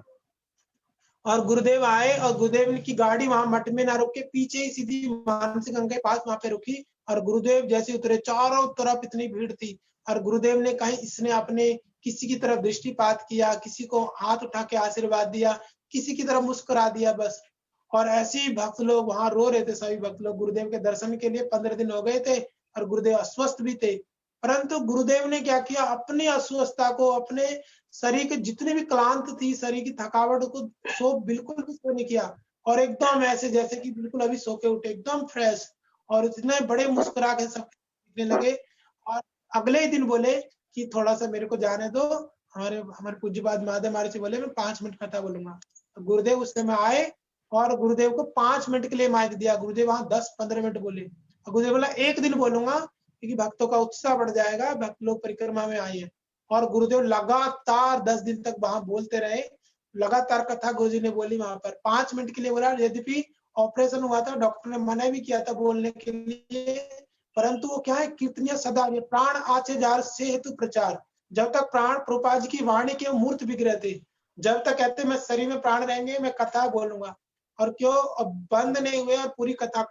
और गुरुदेव की गाड़ी वहां मठ में ना रुक के पीछे ही सीधी मानसी गंगा के पास वहां पे रुकी, और गुरुदेव जैसे उतरे, चारों तरफ इतनी भीड़ थी, और गुरुदेव ने कहीं इसने अपने किसी की तरफ दृष्टिपात किया, किसी को हाथ उठा के आशीर्वाद दिया, किसी की तरफ मुस्कुरा दिया बस। और ऐसे ही भक्त लोग वहां रो रहे थे, सभी भक्त लोग गुरुदेव के दर्शन के लिए। 15 दिन हो गए थे और गुरुदेव अस्वस्थ भी थे, परंतु गुरुदेव ने क्या किया, अपनी अस्वस्थता को, अपने शरीर के जितनी भी क्लांत थी, शरीर की थकावट को बिल्कुल भी सो नहीं किया, और एकदम ऐसे जैसे कि बिल्कुल अभी सो के उठे, एकदम फ्रेश, और इतने बड़े मुस्कुरा के सब लगे। और अगले ही दिन बोले कि थोड़ा सा मेरे को जाने दो, हमारे पूज्यपाद माधव महाराज से बोले मैं 5 मिनट कथा बोलूंगा। तो गुरुदेव उस समय आए और गुरुदेव को 5 मिनट के लिए माइक दिया। गुरुदेव वहां 10-15 मिनट बोले, और गुरुदेव बोला 1 दिन बोलूंगा क्योंकि भक्तों का उत्साह बढ़ जाएगा, भक्त लोग परिक्रमा में आए हैं। और गुरुदेव लगातार 10 दिन तक वहां बोलते रहे, लगातार कथा गुरुजी ने बोली वहां पर। 5 मिनट के लिए बोला, यद्यपि ऑपरेशन हुआ था, डॉक्टर ने मना भी किया था बोलने के लिए, परंतु वो क्या है, कीर्तनिया सदा, ये प्राण आचे जार से हेतु प्रचार। जब तक प्राण, प्रभुपाद जी की वाणी के मूर्त बिक रहे थे, जब तक कहते मैं शरीर में प्राण रहेंगे मैं कथा बोलूंगा। और क्यों अब बंद नहीं हुए, और पूरी कथा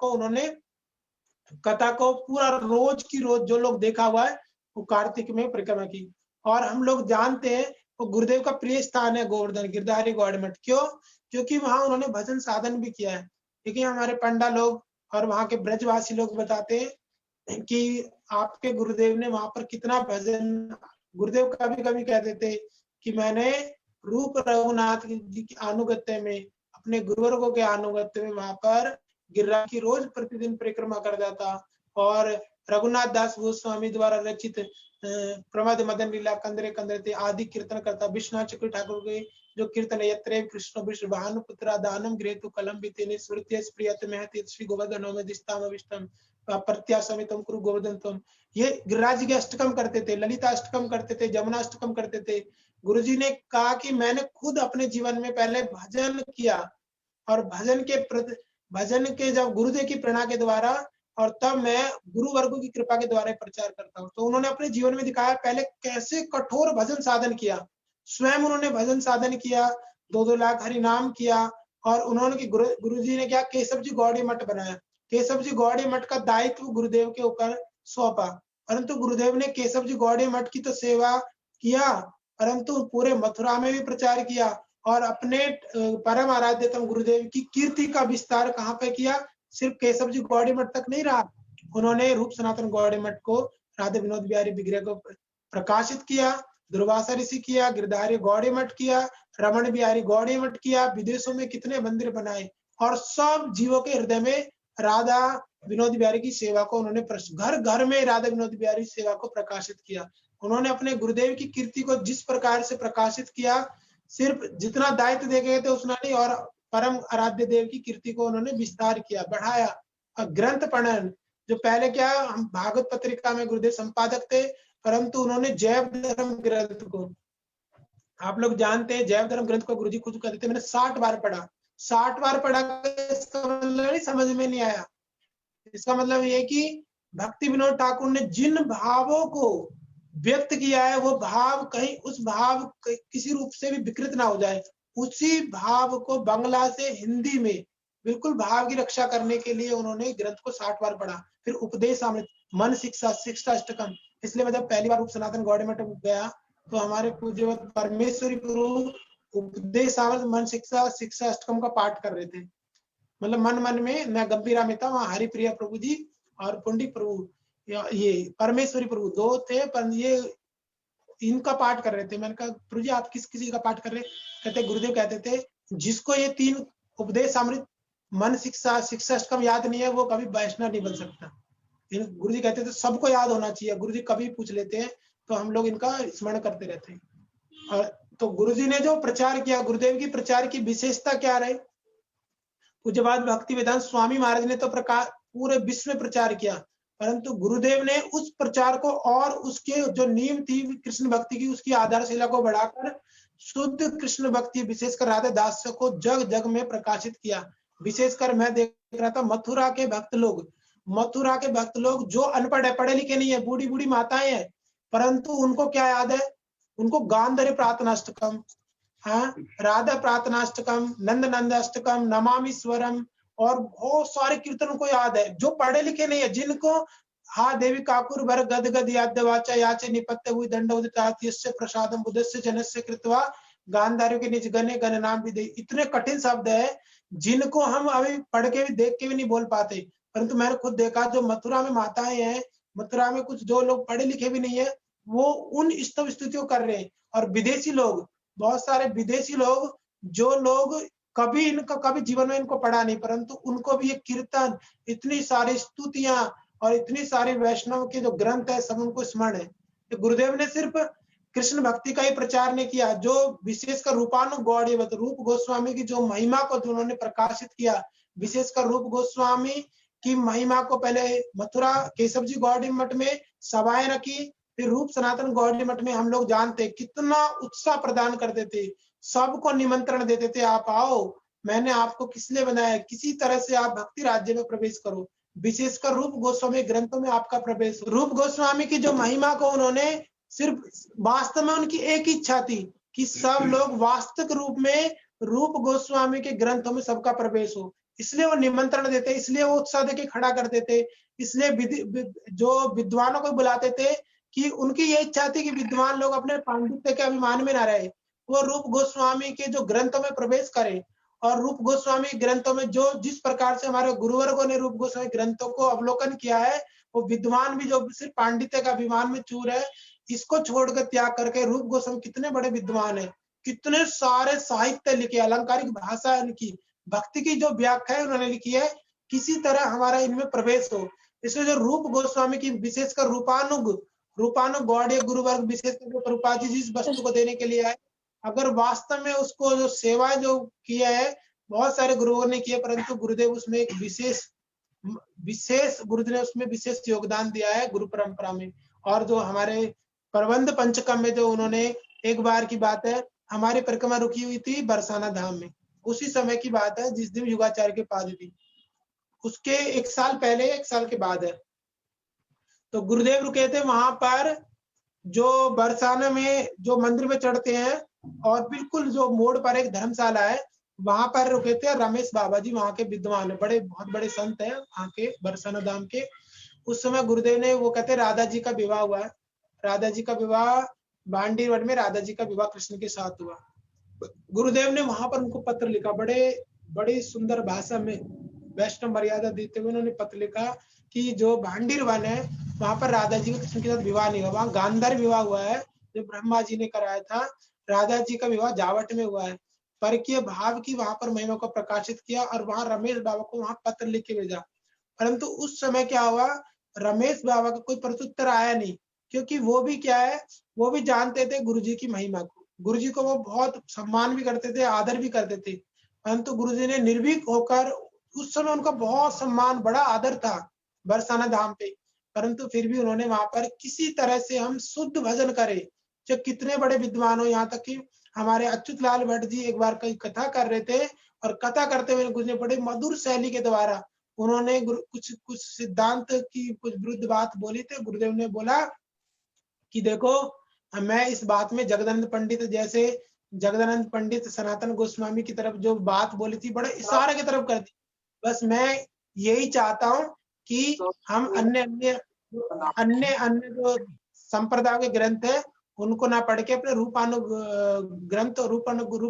को पूरा रोज की रोज जो लोग देखा हुआ है वो कार्तिक में परिक्रमा की। और हम लोग जानते हैं वो गुरुदेव का प्रिय स्थान है गोवर्धन, गिरधारी गौड़ी मठ। क्यों? क्योंकि वहां उन्होंने भजन साधन भी किया है। क्योंकि हमारे पंडा लोग और वहां के ब्रजवासी लोग बताते हैं कि आपके गुरुदेव ने वहां पर कितना भजन, गुरुदेव कभी कभी कहते थे कि मैंने रूप रघुनाथ जी की अनुगत्य में, अपने गुरुवर्गों के अनुगत्य में वहां पर गिरिराज की रोज प्रतिदिन परिक्रमा करता था। और रघुनाथ दास गोस्वामी द्वारा रचित प्रमद मदन लीला कंदरे कंदरे आदि कीर्तन करता। विश्वनाथ चक्र ठाकुर के जो कीर्तन यत्रे कृष्ण विष्णु भानु पुत्रा दानम गृहेतु कलम बीते स्मृत्य प्रियत महति श्री गोवर्धन में दिस्ताम विष्टम प्रत्यासमितम कुरु गोवर्धन तुम। ये गिरिराज जी के अष्टकम करते थे, ललिता अष्टकम करते थे, जमुना अष्टकम करते थे। गुरुजी ने कहा कि मैंने खुद अपने जीवन में पहले भजन किया, और भजन के जब गुरुदेव की प्रेरणा के द्वारा, और तब मैं गुरु वर्गों की कृपा के द्वारा प्रचार करता हूँ। तो उन्होंने अपने जीवन में दिखाया पहले कैसे कठोर भजन साधन किया। स्वयं उन्होंने भजन साधन किया, 2-2 लाख हरि नाम किया। और उन्होंने गुरुजी ने क्या, केशव जी गौड़ी मठ बनाया। केशव जी गौड़ी मठ का दायित्व गुरुदेव के ऊपर सौंपा, परंतु गुरुदेव ने केशव जी गौड़ी मठ की तो सेवा किया, परंतु पूरे मथुरा में भी प्रचार किया। और अपने परम आराध्यतम गुरुदेव की कीर्ति का विस्तार कहाँ पे किया, सिर्फ केशव जी गौड़ी मठ तक नहीं रहा, उन्होंने रूप सनातन गौड़ी मठ को, राधा विनोद बिहारी विग्रह को प्रकाशित किया, दुर्वासा ऋषि किया, गिरधारी गौड़ी मठ किया, रमण बिहारी गौड़ी मठ किया, विदेशों में कितने मंदिर बनाए, और सब जीवों के हृदय में राधा विनोद बिहारी की सेवा को उन्होंने घर घर में राधा विनोद बिहारी सेवा को प्रकाशित किया। उन्होंने अपने गुरुदेव की कीर्ति को जिस प्रकार से प्रकाशित किया, सिर्फ जितना दायित्व दे गए थे उतना नहीं, और परम आराध्य देव की कीर्ति को उन्होंने विस्तार किया, बढ़ाया। ग्रंथ पठन, जो पहले क्या, हम भागवत पत्रिका में गुरुदेव संपादक थे, परंतु उन्होंने जैव धर्म ग्रंथ को, आप लोग जानते हैं जैव धर्म ग्रंथ को गुरुजी खुद कहते थे मैंने 60 बार पढ़ा। 60 बार पढ़ा, इसका मतलब नहीं समझ में नहीं आया। इसका मतलब ये कि भक्ति विनोद ठाकुर ने जिन भावों को व्यक्त किया है, वो भाव कहीं उस भाव किसी रूप से भी विकृत ना हो जाए, उसी भाव को बांग्ला से हिंदी में बिल्कुल भाव की रक्षा करने के लिए उन्होंने ग्रंथ को 60 बार पढ़ा। फिर उपदेश अमृत, मन शिक्षा, शिक्षा अष्टकम। इसलिए मैं जब पहली बार उप सनातन गौड़ी मठ गया तो हमारे पूज्य परमेश्वरी गुरु उपदेश अमृत, मन शिक्षा, शिक्षा अष्टकम का पाठ कर रहे थे। मतलब मन मन में मैं गंभीरा में था, वहाँ हरिप्रिया प्रभु जी और पुंडित प्रभु, ये परमेश्वरी प्रभु दो थे, पर ये इनका पाठ कर रहे थे। मैंने कहा प्रभु जी आप किस किसी का पाठ कर रहे? कहते गुरुदेव कहते थे जिसको ये 3 उपदेश अमृत, मन शिक्षा, शिक्षा अष्टकम याद नहीं है वो कभी वैष्णव नहीं बन सकता। गुरु जी कहते थे सबको याद होना चाहिए। गुरु जी कभी पूछ लेते हैं तो हम लोग इनका स्मरण करते रहते हैं। और तो गुरु जी ने जो प्रचार किया, गुरुदेव की प्रचार की विशेषता क्या रही? पूज्यपाद भक्ति वेदांत स्वामी महाराज ने तो प्रकार पूरे विश्व में प्रचार किया, परंतु गुरुदेव ने उस प्रचार को और उसके जो नींव थी कृष्ण भक्ति की, उसकी आधारशिला को बढ़ाकर शुद्ध कृष्ण भक्ति विशेषकर राधा दास को जग जग में प्रकाशित किया। विशेषकर मैं देख रहा था मथुरा के भक्त लोग जो अनपढ़ है, पढ़े लिखे नहीं है, बूढ़ी बूढ़ी माताएं हैं, परंतु उनको क्या याद है? उनको गांधारी प्रार्थनाष्टकम, हाँ, राधा प्रार्थनाष्टकम, नंद नंदाष्टकम, नमामीश्वरम और बहुत सारे कीर्तन उनको याद है। जो पढ़े लिखे नहीं है, जिनको हा देवी काकुर वर गद गद याद वाचा याचे निपत्य हुई दंड उदितास्य प्रसादम बुद्धस्य जनस्य कृत्वा गांधारी के निज गने गण नाम भी दे। इतने कठिन शब्द है जिनको हम अभी पढ़ के भी देख के भी नहीं बोल पाते, परंतु मैंने खुद देखा जो मथुरा में माताएं हैं, मथुरा में कुछ जो लोग पढ़े लिखे भी नहीं है वो उन स्तव स्तुतियों कर रहे हैं। और विदेशी लोग, बहुत सारे विदेशी लोग, जो लोग कभी जीवन में इनको पढ़ा नहीं, परंतु उनको भी ये कीर्तन, इतनी सारी स्तुतियां और इतनी सारी वैष्णव के जो ग्रंथ है सब उनको स्मरण है। तो गुरुदेव ने सिर्फ कृष्ण भक्ति का ही प्रचार नहीं किया, जो विशेषकर रूपानुगौड़ी रूप गोस्वामी की जो महिमा को उन्होंने प्रकाशित किया, विशेषकर रूप गोस्वामी की महिमा को पहले मथुरा केशव जी गौड़ी मठ में सभाएं रखी, फिर रूप सनातन गौड़ी मठ में हम लोग जानते कितना उत्साह प्रदान करते थे, सबको निमंत्रण देते थे, आप आओ, मैंने आपको किस लिए बनाया, किसी तरह से आप भक्ति राज्य में प्रवेश करो। विशेषकर रूप गोस्वामी ग्रंथों में आपका प्रवेश। रूप गोस्वामी की जो महिमा को उन्होंने सिर्फ, वास्तव में उनकी एक इच्छा थी कि सब लोग वास्तविक रूप में रूप गोस्वामी के ग्रंथों में सबका प्रवेश हो, इसलिए वो निमंत्रण देते, इसलिए वो उत्साह देके खड़ा करते थे, इसलिए जो विद्वानों को बुलाते थे कि उनकी ये इच्छा थी कि विद्वान लोग अपने पांडित्य के अभिमान में न रहे, वो रूप गोस्वामी के जो ग्रंथों में प्रवेश करें। और रूप गोस्वामी ग्रंथों में जो जिस प्रकार से हमारे गुरुवर्गों ने रूप गोस्वामी ग्रंथों को अवलोकन किया है, वो विद्वान भी जो सिर्फ पांडित्य का अभिमान में चूर है, इसको छोड़कर त्याग करके रूप गोस्वामी कितने बड़े विद्वान है, कितने सारे साहित्य लिखे, अलंकारिक भाषा इनकी, भक्ति की जो व्याख्या उन्होंने लिखी है, किसी तरह हमारा इनमें प्रवेश हो। इसलिए जो रूप गोस्वामी की विशेषकर रूपानुग गौड़ीय गुरुवर्ग विशेषकर प्रभुपाद जी जिस वस्तु को देने के लिए आए, अगर वास्तव में उसको जो सेवा जो किया है, बहुत सारे गुरुओं ने किया, परंतु गुरुदेव उसमें एक विशेष गुरुदेव ने उसमें विशेष योगदान दिया है गुरु परंपरा में। और जो हमारे प्रबंध पंचकम में जो उन्होंने, एक बार की बात है, हमारी परिक्रमा रुकी हुई थी बरसाना धाम में, उसी समय की बात है जिस दिन युगाचार्य के पाद थी, उसके 1 साल पहले, 1 साल के बाद है। तो गुरुदेव रुके थे वहां पर, जो बरसाना में जो मंदिर में चढ़ते हैं और बिल्कुल जो मोड़ पर एक धर्मशाला है, वहां पर रुके थे रमेश बाबा जी, वहां के विद्वान है, बड़े बहुत बड़े संत हैं वहां के बरसाना धाम के। उस समय गुरुदेव ने, वो कहते राधा जी का विवाह हुआ है, राधा जी का विवाह भांडीवट में, राधा जी का विवाह कृष्ण के साथ हुआ। गुरुदेव ने वहां पर उनको पत्र लिखा, बड़े सुंदर भाषा में वैष्णव मर्यादा देते हुए उन्होंने पत्र लिखा कि जो भांडीर वन है वहां पर राधा जी का कृष्ण के साथ विवाह नहीं हुआ, वहां गांधार विवाह हुआ है जो ब्रह्मा जी ने कराया था, राधा जी का विवाह जावट में हुआ है। परकीय भाव की वहां पर महिमा को प्रकाशित किया और वहां रमेश बाबा को वहां पत्र लिख के भेजा, परंतु उस समय क्या हुआ, रमेश बाबा का कोई प्रत्युत्तर आया नहीं, क्योंकि वो भी क्या है, वो भी जानते थे गुरुजी की महिमा को, गुरुजी को वो बहुत सम्मान भी करते थे, आदर भी करते थे, परंतु गुरुजी ने निर्भीक होकर, उस समय उनका बहुत सम्मान, बड़ा आदर था बरसाना धाम पे, परंतु फिर भी उन्होंने वहां पर किसी तरह से हम शुद्ध भजन करें, जो कितने बड़े विद्वान हो, यहाँ तक कि हमारे अच्युत लाल भट्ट जी एक बार कई कथा कर रहे थे, और कथा करते हुए गुरुजी ने बड़े मधुर शैली के द्वारा उन्होंने कुछ सिद्धांत की कुछ विरुद्ध बात बोली थी। गुरुदेव ने बोला कि देखो, मैं इस बात में जगदानंद पंडित जैसे, जगदानंद पंडित सनातन गोस्वामी की तरफ जो बात बोली थी, बड़े इशारे की तरफ कर दी, बस मैं यही चाहता हूँ कि हम अन्य अन्य अन्य अन्य जो संप्रदाय के ग्रंथ है उनको ना पढ़ के अपने रूप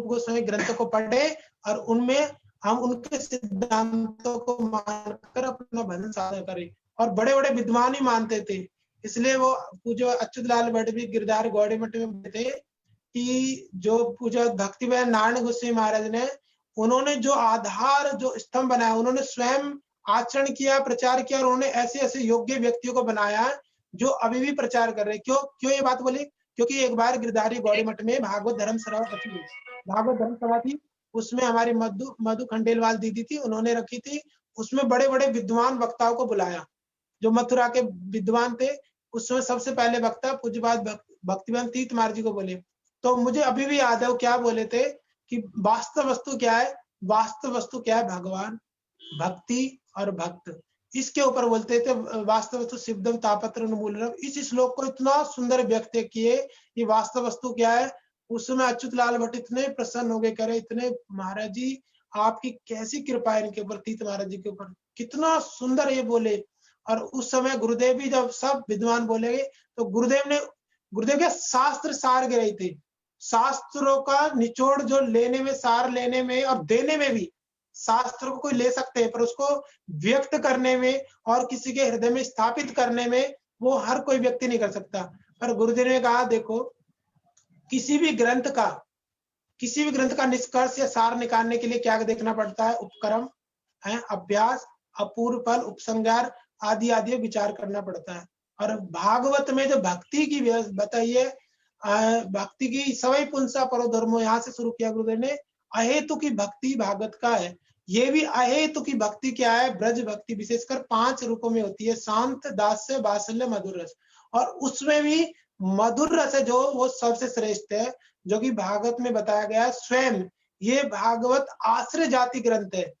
गोस्वामी ग्रंथों को पढ़े और उनमें हम उनके सिद्धांतों को मानकर अपना भजन साधन करें। और बड़े बड़े विद्वान ही मानते थे, इसलिए वो पूज्य अच्युतलाल भट्ट भी गिरधारी गौड़ी मठ में थे कि जो पूज्य भक्तिवेदांत नारायण गोस्वामी महाराज ने, उन्होंने जो आधार जो स्तंभ बनाया, उन्होंने स्वयं आचरण किया, प्रचार किया, और उन्होंने ऐसे ऐसे योग्य व्यक्तियों को बनाया जो अभी भी प्रचार कर रहे हैं। क्यों ये बात बोली? क्योंकि एक बार गिरधारी गौड़ी मठ में भागवत धर्म सभा थी, उसमें हमारी मधु खंडेलवाल दीदी थी, उन्होंने रखी थी। उसमें बड़े बड़े विद्वान वक्ताओं को बुलाया, जो मथुरा के विद्वान थे। उसमें सबसे पहले वक्ता पूज्यपाद भक्तिवेदांत तीर्थ महाराज जी को बोले। तो मुझे अभी भी याद है वो क्या बोले थे कि वास्तव वस्तु क्या है? वास्तव वस्तु क्या है? भगवान, भक्ति और भक्त। इसके ऊपर बोलते थे वास्तव वस्तु शिवदम तापत्र उन्मूलनम। इस श्लोक को इतना सुंदर व्यक्त किए कि वास्तव वस्तु क्या है। उस समय अच्युतलाल भट्ट इतने प्रसन्न हो गए, करे इतने महाराज जी आपकी कैसी कृपा है इनके ऊपर, तीर्थ महाराज जी के ऊपर, कितना सुंदर ये बोले। और उस समय गुरुदेव भी जब सब विद्वान बोले तो गुरुदेव के शास्त्र सार गिरे थे। शास्त्रों का निचोड़ जो लेने में, सार लेने में और देने में भी, शास्त्र को कोई ले सकते हैं पर उसको व्यक्त करने में और किसी के हृदय में स्थापित करने में वो हर कोई व्यक्ति नहीं कर सकता। पर गुरुदेव ने कहा देखो, किसी भी ग्रंथ का निष्कर्ष या सार निकालने के लिए क्या देखना पड़ता है? उपक्रम है, अभ्यास, अपूर्व फल, उपसंहार आदि आदि विचार करना पड़ता है। और भागवत में जो भक्ति की बताइए, भक्ति की सवै पुंसा परो धर्मो, यहाँ से शुरू किया गुरुदेव ने। अहेतु की भक्ति भागवत का है। ये भी अहेतु की भक्ति क्या है? ब्रज भक्ति विशेषकर 5 रूपों में होती है, शांत, दास्य, वात्सल्य, मधुर रस। और उसमें भी मधुर रस है जो वो सबसे श्रेष्ठ है, जो कि भागवत में बताया गया है। स्वयं ये भागवत आश्रय जाति ग्रंथ है।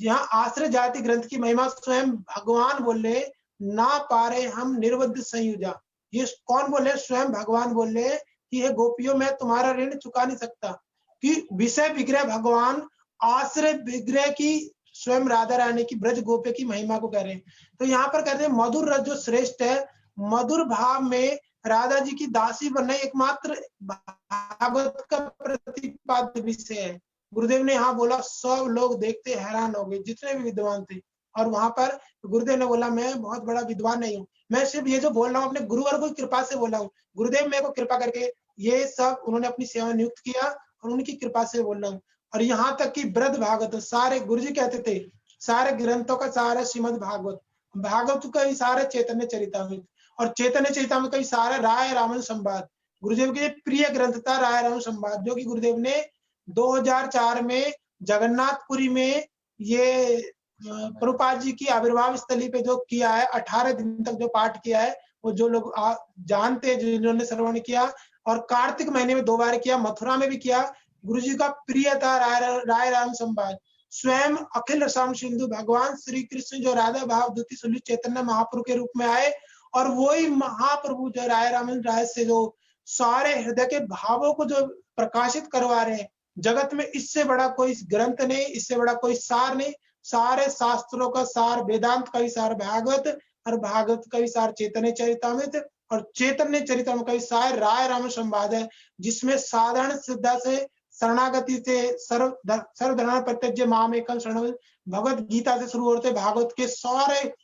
यहाँ आश्रय जाति ग्रंथ की महिमा स्वयं भगवान बोले, ना पारे हम निर्वध संयुजा। ये कौन बोले? स्वयं भगवान बोले कि हे गोपियों, मैं तुम्हारा ऋण चुका नहीं सकता। कि विषय विग्रह भगवान, आश्रय विग्रह की स्वयं राधा रानी की, ब्रज गोपे की महिमा को कह रहे हैं। तो यहाँ पर कहते हैं मधुर रस जो श्रेष्ठ है, मधुर भाव में राधा जी की दासी बनना एकमात्र भागवत का प्रतिपाद्य विषय है। गुरुदेव ने यहाँ बोला, सब लोग देखते हैरान हो गए, जितने भी विद्वान थे। और वहां पर गुरुदेव ने बोला, मैं बहुत बड़ा विद्वान नहीं हूँ, मैं सिर्फ ये जो बोल रहा हूँ अपने गुरुवर की कृपा से बोला हूँ। गुरुदेव मेरे को कृपा करके ये सब उन्होंने अपनी सेवा नियुक्त किया और उनकी कृपा से बोल रहा हूँ। और यहाँ तक कि ब्रज भागवत, सारे गुरुजी कहते थे सारे ग्रंथों का सारा श्रीमद भागवत, भागवत का ही सारे चैतन्य चरितामृत, और चैतन्य चरितामृत का ही सारा राय रामायण संवाद। गुरुदेव के प्रिय ग्रंथ था राय रामायण संवाद, जो कि गुरुदेव ने 2004 में जगन्नाथपुरी में ये प्रभुपाद जी की आविर्भाव स्थली पे जो किया है, 18 दिन तक जो पाठ किया है, वो जो लोग जानते हैं, जिन्होंने श्रवण किया। और कार्तिक महीने में 2 बार किया, मथुरा में भी किया। गुरुजी का प्रिय था राय राम संवाद। स्वयं अखिल रसाम सिंधु भगवान श्री कृष्ण जो राधा भाव द्वितीय शुल्क चैतन्य महाप्रभु के रूप में आए, और वही महाप्रभु जो राय रामन राय से जो सारे हृदय के भावों को जो प्रकाशित करवा रहे हैं। जगत में इससे बड़ा कोई ग्रंथ नहीं, इससे बड़ा कोई सार नहीं। सारे शास्त्रों का सार, वेदांत का भी सार भागवत, और भागवत का भी सार चैतन्य चरितामृत, और चैतन्य चरितामृत का भी सार राय राम संवाद है, जिसमें साधारण श्रद्धा से, शरणागति से, सर्वधर्म प्रत्यज्य माम एकम शरण, भगवत गीता से शुरू होते भागवत के सारे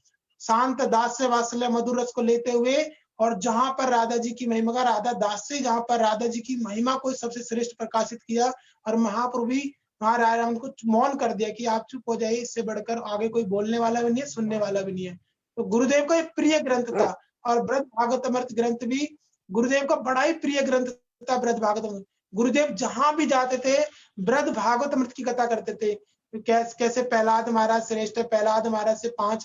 शांत, दास्य, वात्सल्य, मधुर रस को लेते हुए। और जहां पर राधा जी की महिमा का, राधा दास से जहां पर राधा जी की महिमा को सबसे श्रेष्ठ प्रकाशित किया, और महाप्रभु भी राय राम को मौन कर दिया कि आप चुप हो जाइए, इससे बढ़कर आगे कोई बोलने वाला भी नहीं है, सुनने वाला भी नहीं है। तो गुरुदेव का एक प्रिय ग्रंथ था। और ब्रज भागवतमृत ग्रंथ भी गुरुदेव का बड़ा ही प्रिय ग्रंथ था। ब्रज भागवतमृत गुरुदेव जहां भी जाते थे ब्रज भागवतमृत की कथा करते थे। कैसे प्रहलाद महाराज श्रेष्ठ है, प्रहलाद महाराज से 5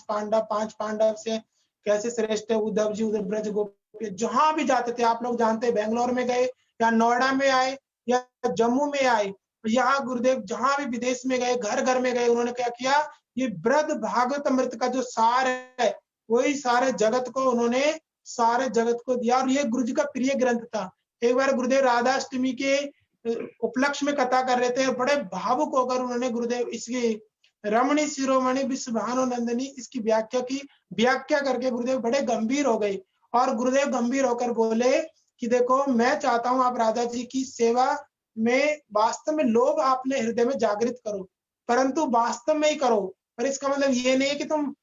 पांडव से कैसे श्रेष्ठ है, उद्धव जी, उधर ब्रज गोपी, जहां भी जाते थे। आप लोग जानते हैं, बेंगलोर में गए या नोएडा में आए या जम्मू में आए, यहाँ गुरुदेव जहां भी विदेश में गए, घर घर में गए, उन्होंने क्या किया, ये ब्रज भागवतमृत का जो सार है वही सारे जगत को उन्होंने सारे जगत को दिया। और ये गुरु जी का प्रिय ग्रंथ था। एक बार गुरुदेव राधाष्टमी के उपलक्ष्य में कथा कर रहे थे, बड़े भावुक होकर उन्होंने गुरुदेव इसकी रमणी शिरोमणि विश्व भानु नंदिनी, इसकी व्याख्या की। व्याख्या करके गुरुदेव बड़े गंभीर हो गए और गुरुदेव गंभीर होकर बोले कि देखो मैं चाहता हूं आप राधा जी की सेवा में वास्तव में लोभ आपने हृदय में जागृत करो, परंतु वास्तव में ही करो। पर इसका मतलब ये नहीं है कि तुम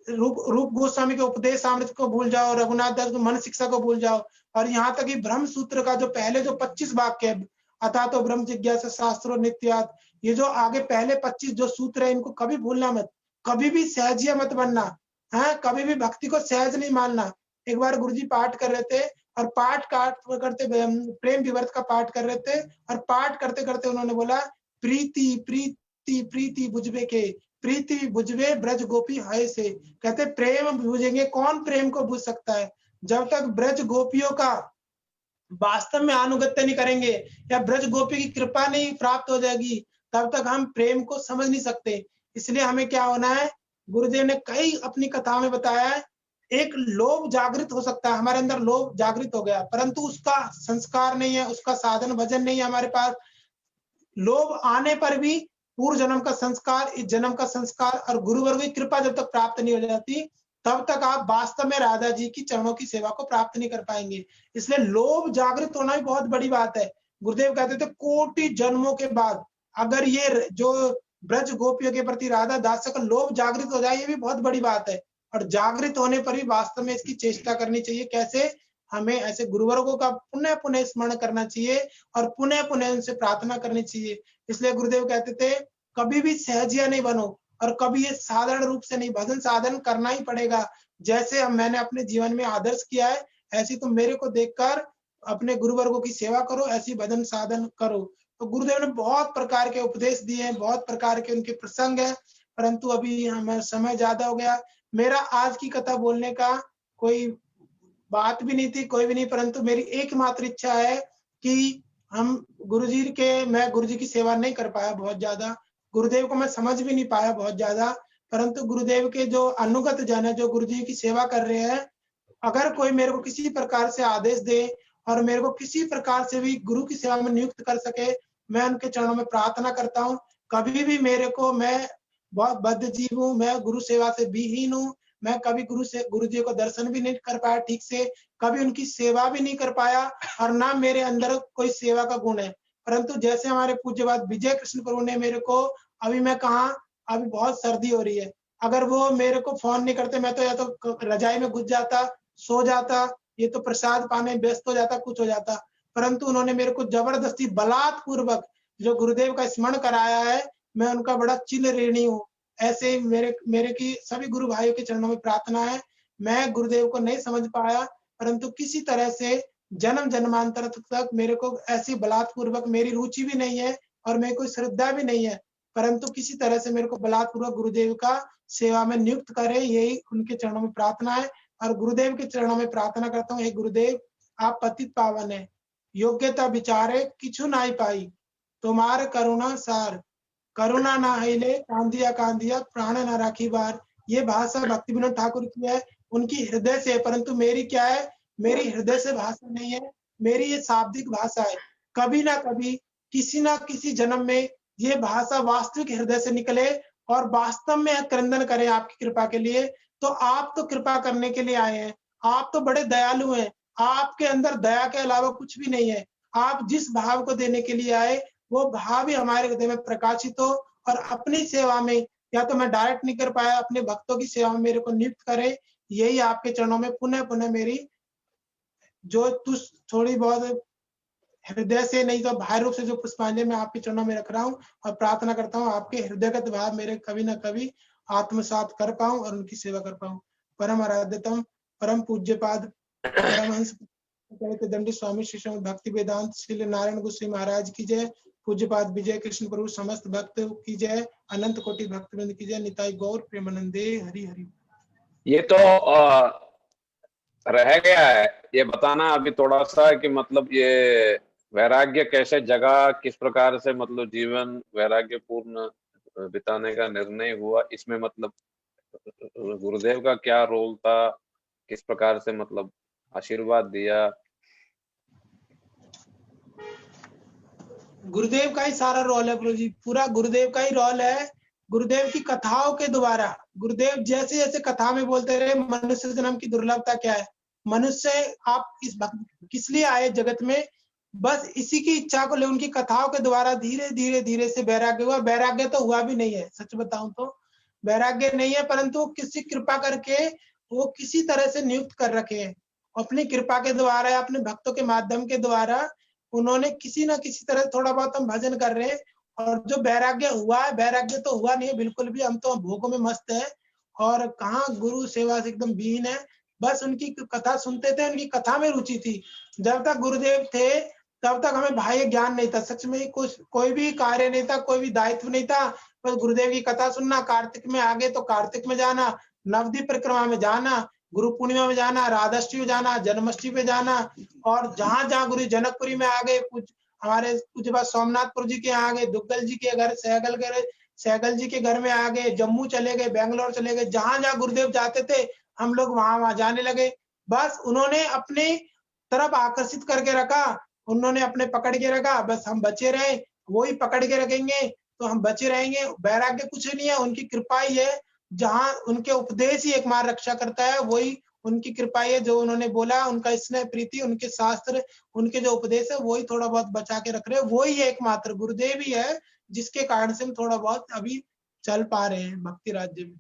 रूप गोस्वामी के उपदेश अमृत को भूल जाओ, रघुनाथ दास को मन शिक्षा को भूल जाओ, और यहाँ तक कि ब्रह्म सूत्र का जो पहले जो 25 वाक्य है, अथा तो ब्रह्म जिज्ञासा शास्त्रो नित्यात, ये जो आगे पहले 25 जो सूत्र है इनको कभी भूलना मत, कभी भी सहजिया मत बनना है, कभी भी भक्ति को सहज नहीं मानना। एक बार गुरुजी पाठ कर रहे थे और पाठ करते प्रेम विवर्त का पाठ कर रहे थे और पाठ करते करते उन्होंने बोला प्रीति प्रीति प्रीति बुझबे के, प्रीति बुझवे ब्रज गोपी है से। कहते प्रेम बुझेंगे, कौन प्रेम को बुझ सकता है? जब तक ब्रज गोपियों का वास्तव में अनुगत्य नहीं करेंगे या ब्रज गोपी की कृपा नहीं प्राप्त हो जाएगी, तब तक हम प्रेम को समझ नहीं सकते। इसलिए हमें क्या होना है, गुरुदेव ने कई अपनी कथाओं में बताया है, एक लोभ जागृत हो सकता है, हमारे अंदर लोभ जागृत हो गया, परंतु उसका संस्कार नहीं है, उसका साधन भजन नहीं है हमारे पास। लोभ आने पर भी पूर्व जन्म का संस्कार, इस जन्म का संस्कार और गुरुवर्ग की कृपा जब तक प्राप्त नहीं हो जाती, तब तक आप वास्तव में राधा जी की चरणों की सेवा को प्राप्त नहीं कर पाएंगे। इसलिए लोभ जागृत होना भी बहुत बड़ी बात है। गुरुदेव कहते थे कोटि जन्मों के बाद अगर ये जो ब्रज गोपियों के प्रति राधा दास का लोभ जागृत हो जाए, ये भी बहुत बड़ी बात है। और जागृत होने पर भी वास्तव में इसकी चेष्टा करनी चाहिए। कैसे? हमें ऐसे गुरुवर्गों का पुनः पुनः स्मरण करना चाहिए और पुनः पुनः उनसे प्रार्थना करनी चाहिए। इसलिए गुरुदेव कहते थे कभी भी सहजिया नहीं बनो और कभी ये साधारण रूप से नहीं, भजन साधन करना ही पड़ेगा। जैसे मैंने अपने जीवन में आदर्श किया है, ऐसी तुम मेरे को देखकर अपने गुरुवर्गों की सेवा करो, ऐसी भजन साधन करो। तो गुरुदेव ने बहुत प्रकार के उपदेश दिए हैं, बहुत प्रकार के उनके प्रसंग है, परंतु अभी हमारा समय ज्यादा हो गया। मेरा आज की कथा बोलने का कोई बात भी नहीं थी, कोई भी नहीं, परंतु मेरी एकमात्र इच्छा है कि हम मैं गुरुजी की सेवा नहीं कर पाया बहुत ज्यादा, गुरुदेव को मैं समझ भी नहीं पाया बहुत ज्यादा, परंतु गुरुदेव के जो अनुगत जन है, जो गुरुजी की सेवा कर रहे हैं, अगर कोई मेरे को किसी प्रकार से आदेश दे और मेरे को किसी प्रकार से भी गुरु की सेवा में नियुक्त कर सके, मैं उनके चरणों में प्रार्थना करता हूँ। कभी भी मेरे को, मैं बहुत बद्ध जीव हूँ, मैं गुरु सेवा से विहीन हूँ, मैं कभी गुरु जी को दर्शन भी नहीं कर पाया ठीक से, कभी उनकी सेवा भी नहीं कर पाया और ना मेरे अंदर कोई सेवा का गुण है। परंतु जैसे हमारे पूज्यपाद विजय कृष्ण प्रभु ने मेरे को, अभी मैं कहा, अभी बहुत सर्दी हो रही है, अगर वो मेरे को फोन नहीं करते, मैं तो या तो रजाई में घुस जाता, सो जाता, ये तो प्रसाद पाने व्यस्त हो जाता, कुछ हो जाता। परंतु उन्होंने मेरे को जबरदस्ती बलात्पूर्वक जो गुरुदेव का स्मरण कराया है, मैं उनका बड़ा चिल ऋणी हूँ। ऐसे मेरे की सभी गुरु भाइयों के चरणों में प्रार्थना है। मैं गुरुदेव को नहीं समझ पाया, परंतु किसी तरह से जन्म जन्मांतर तक मेरे को ऐसी बलात्पूर्वक, मेरी रुचि भी नहीं है और मेरी कोई श्रद्धा भी नहीं है, परंतु किसी तरह से मेरे को बलात्पूर्वक गुरुदेव का सेवा में नियुक्त करे, यही उनके चरणों में प्रार्थना है। और गुरुदेव के चरणों में प्रार्थना करता हूँ, हे गुरुदेव आप पतित पावन है, योग्यता विचारे किछु नाई पाई, तुम्हार करुणा सार, करुणा ना हिले कांदिया प्राण ना राखी बार। ये भाषा भक्ति विनोद ठाकुर की है, उनकी हृदय से है, परंतु मेरी क्या है, मेरी हृदय से भाषा नहीं है, मेरी ये शाब्दिक भाषा है। कभी ना कभी किसी ना किसी जन्म में ये भाषा वास्तविक हृदय से निकले और वास्तव में क्रंदन करे आपकी कृपा के लिए। तो आप तो कृपा करने के लिए आए हैं, आप तो बड़े दयालु हैं, आपके अंदर दया के अलावा कुछ भी नहीं है। आप जिस भाव को देने के लिए आए, वो भाव ही हमारे हृदय में प्रकाशित हो और अपनी सेवा में, या तो मैं डायरेक्ट नहीं कर पाया, अपने भक्तों की सेवा में मेरे को नियुक्त करे। यही आपके चरणों में पुनः पुनः मेरी जो थोड़ी बहुत हृदय से नहीं तो बाहर रूप से जो पुष्पांजलि मैं आपके चरणों में रख रहा हूँ और प्रार्थना करता हूँ आपके हृदयगत भाव मेरे कभी ना कभी आत्मसात कर पाऊं और उनकी सेवा कर पाऊं। परम आराध्यतम परम पूज्यपाद परमहंस दंडी स्वामी शिष्य भक्ति वेदांत श्री नारायण गोस्वामी महाराज की जय, पूज्यपाद विजय कृष्ण प्रभु समस्त भक्त की जय, अनंत कोटि भक्तवृंद की जय, निताई गौर प्रेमानंदे हरि हरि। ये तो रह गया है ये बताना अभी थोड़ा सा कि मतलब ये वैराग्य कैसे जगा, किस प्रकार से मतलब जीवन वैराग्य पूर्ण बिताने का निर्णय हुआ, इसमें मतलब गुरुदेव का क्या रोल था, किस प्रकार से मतलब आशीर्वाद दिया। गुरुदेव का ही सारा रोल है प्रभु जी, पूरा गुरुदेव का ही रोल है गुरुदेव की कथाओं के द्वारा, गुरुदेव जैसे जैसे कथा में बोलते रहे मनुष्य जन्म की दुर्लभता क्या है, मनुष्य आप इस किस लिए आए जगत में, बस इसी की इच्छा को ले उनकी कथाओं के द्वारा धीरे धीरे धीरे से वैराग्य हुआ। वैराग्य तो हुआ भी नहीं है, सच बताऊं तो वैराग्य नहीं है, परंतु किसी कृपा करके वो किसी तरह से नियुक्त कर रखे हैं अपनी कृपा के द्वारा, अपने भक्तों के माध्यम के द्वारा उन्होंने किसी ना किसी तरह थोड़ा बहुत हम भजन कर रहे हैं। और जो वैराग्य हुआ है, वैराग्य तो हुआ नहीं है बिल्कुल भी, हम तो भोगों में मस्त है और कहाँ गुरु सेवा से एकदम बीन है। बस उनकी कथा सुनते थे, उनकी कथा में रुचि थी। जब तक गुरुदेव थे तब तक हमें बाह्य ज्ञान नहीं था, सच में कुछ कोई भी कार्य नहीं था, कोई भी दायित्व नहीं था, बस गुरुदेव की कथा सुनना, कार्तिक में आ गए तो कार्तिक में जाना, नवदीप परिक्रमा में जाना, गुरु पूर्णिमा में जाना, राधाष्टमी में जाना, जन्माष्टमी पे जाना, और जहां जहां गुरु जनकपुरी में आ गए, कुछ हमारे पूज्य बाबा सोमनाथपुर जी के यहाँ आ गए, दुग्गल जी के घर, सहगल जी के घर में आ गए, जम्मू चले गए, बेंगलोर चले गए, जहां जहां गुरुदेव जाते थे हम लोग वहां वहां जाने लगे। बस उन्होंने अपने तरफ आकर्षित करके रखा, उन्होंने अपने पकड़ के रखा, बस हम बचे रहे, वही पकड़ के रखेंगे तो हम बचे रहेंगे। वैराग्य कुछ नहीं है, उनकी कृपा ही है, जहां उनके उपदेश ही एक मार रक्षा करता है, वही उनकी कृपा है। जो उन्होंने बोला, उनका स्नेह प्रीति, उनके शास्त्र, उनके जो उपदेश है वही थोड़ा बहुत बचा के रख रहे हैं, वही एकमात्र गुरुदेव ही है जिसके कारण से हम थोड़ा बहुत अभी चल पा रहे हैं भक्ति राज्य में।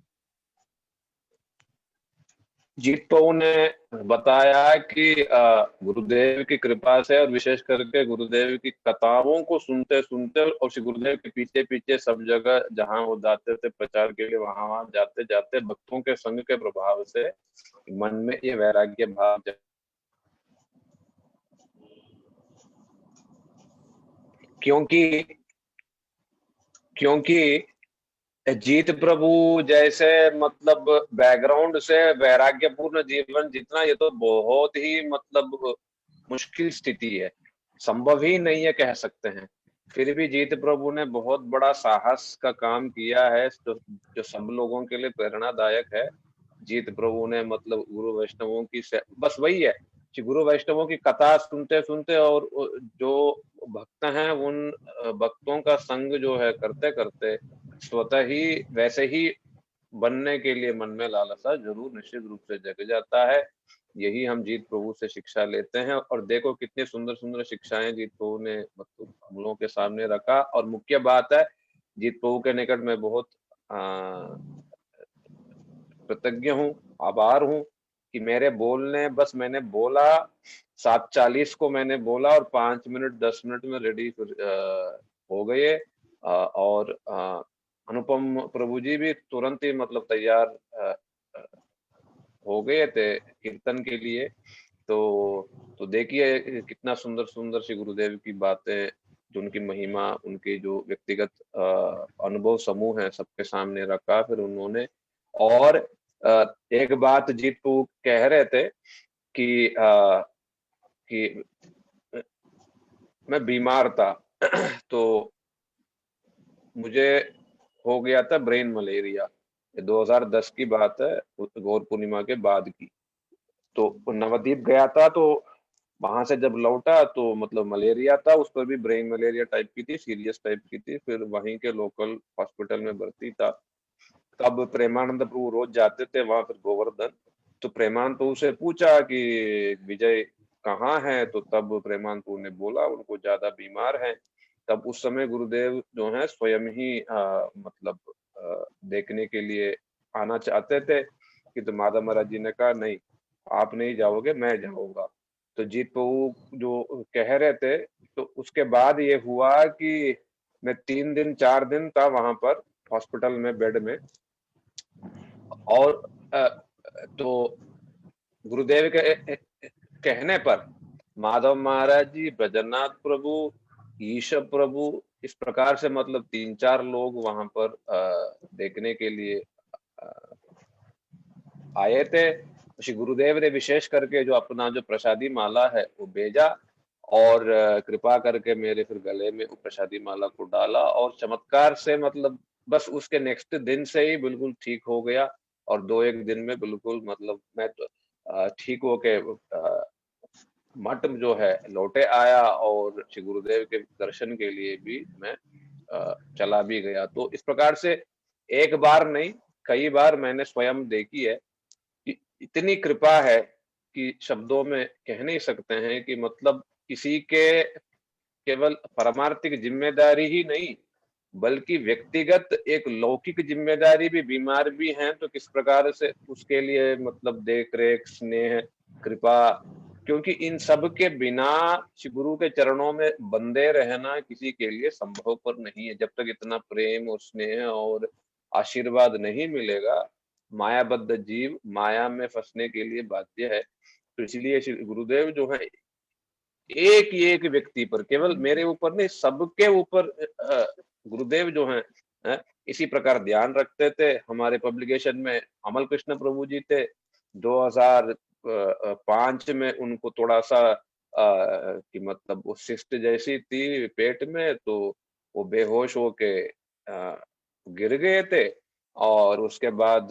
जीत पऊ ने बताया कि गुरुदेव की कृपा से और विशेष करके गुरुदेव की कथाओं को सुनते सुनते और श्री गुरुदेव के पीछे पीछे सब जगह जहां वो जाते थे प्रचार के लिए, वहां वहां जाते जाते भक्तों के संग के प्रभाव से मन में ये वैराग्य भाव, क्योंकि जीत प्रभु जैसे मतलब बैकग्राउंड से वैराग्यपूर्ण जीवन जीतना ये तो बहुत ही मतलब मुश्किल स्थिति है, संभव ही नहीं है कह सकते हैं। फिर भी जीत प्रभु ने बहुत बड़ा साहस का काम किया है जो सब लोगों के लिए प्रेरणादायक है। जीत प्रभु ने मतलब गुरु वैष्णवों की बस वही है कि गुरु वैष्णवों की कथा सुनते सुनते और जो भक्त हैं उन भक्तों का संग जो है करते करते स्वतः ही वैसे ही बनने के लिए मन में लालसा जरूर निश्चित रूप से जग जाता है। यही हम जीत प्रभु से शिक्षा लेते हैं और देखो कितनी सुंदर सुंदर शिक्षाएं जीत प्रभु ने मतलब हम लोगों के सामने रखा। और मुख्य बात है जीत प्रभु के निकट में बहुत कृतज्ञ हूँ, आभार हूँ कि मेरे बोलने, बस मैंने बोला 7:40 को मैंने बोला और 5 मिनट 10 मिनट में रेडी हो गए। और अनुपम प्रभु जी भी तुरंत ही मतलब तैयार हो गए थे कीर्तन के लिए। तो देखिए कितना सुंदर सुंदर श्री गुरुदेव की बातें, जो उनकी महिमा, उनके जो व्यक्तिगत अनुभव समूह है सबके सामने रखा फिर उन्होंने। और एक बात जीतू कह रहे थे कि मैं बीमार था तो मुझे हो गया था ब्रेन मलेरिया, 2010 की बात है, गौर पूर्णिमा के बाद की। तो नवद्वीप गया था, तो वहां से जब लौटा तो मतलब मलेरिया था, उस पर भी ब्रेन मलेरिया टाइप की थी, सीरियस टाइप की थी। फिर वहीं के लोकल हॉस्पिटल में भर्ती था। तब प्रेमानंद प्रभु रोज जाते थे वहां, फिर गोवर्धन। तो प्रेमानंद प्रभु से पूछा कि विजय कहाँ है, तो तब प्रेमानंद प्रभु ने बोला उनको ज्यादा बीमार है। तब उस समय गुरुदेव जो है स्वयं ही मतलब देखने के लिए आना चाहते थे कि, तो माधव महाराज जी ने कहा नहीं आप नहीं जाओगे, मैं जाऊंगा। तो जीत प्रभु जो कह रहे थे, तो उसके बाद ये हुआ कि मैं 3 दिन 4 दिन था वहां पर हॉस्पिटल में बेड में। और तो गुरुदेव के कहने पर माधव महाराज जी, ब्रजनाथ प्रभु, ईशव प्रभु, इस प्रकार से मतलब 3-4 लोग वहां पर देखने के लिए आए थे। श्री गुरुदेव ने विशेष करके जो अपना जो प्रसादी माला है वो भेजा और कृपा करके मेरे फिर गले में वो प्रसादी माला को डाला और चमत्कार से मतलब बस उसके नेक्स्ट दिन से ही बिल्कुल ठीक हो गया। और 2-1 दिन में बिल्कुल मतलब मैं तो ठीक होके मठ जो है लौटे आया और श्री गुरुदेव के दर्शन के लिए भी मैं चला भी गया। तो इस प्रकार से एक बार नहीं, कई बार मैंने स्वयं देखी है कि इतनी कृपा है कि शब्दों में कह नहीं सकते हैं कि मतलब किसी के केवल पारमार्थिक जिम्मेदारी ही नहीं, बल्कि व्यक्तिगत एक लौकिक जिम्मेदारी भी, बीमार भी हैं तो किस प्रकार से उसके लिए मतलब देख रेख, स्नेह, कृपा, क्योंकि इन सब के बिना श्री गुरु के चरणों में बंधे रहना किसी के लिए संभव पर नहीं है। जब तक इतना प्रेम और स्नेह और आशीर्वाद नहीं मिलेगा, मायाबद्ध जीव माया में फंसने के लिए बाध्य है। तो इसलिए श्री गुरुदेव जो है एक एक व्यक्ति पर, केवल मेरे ऊपर नहीं, सबके ऊपर गुरुदेव जो हैं इसी प्रकार ध्यान रखते थे। हमारे पब्लिकेशन में अमल कृष्ण प्रभु जी थे। 2005 में उनको थोड़ा सा कि मतलब वो सिस्ट जैसी थी पेट में, तो वो बेहोश होके गिर गए थे और उसके बाद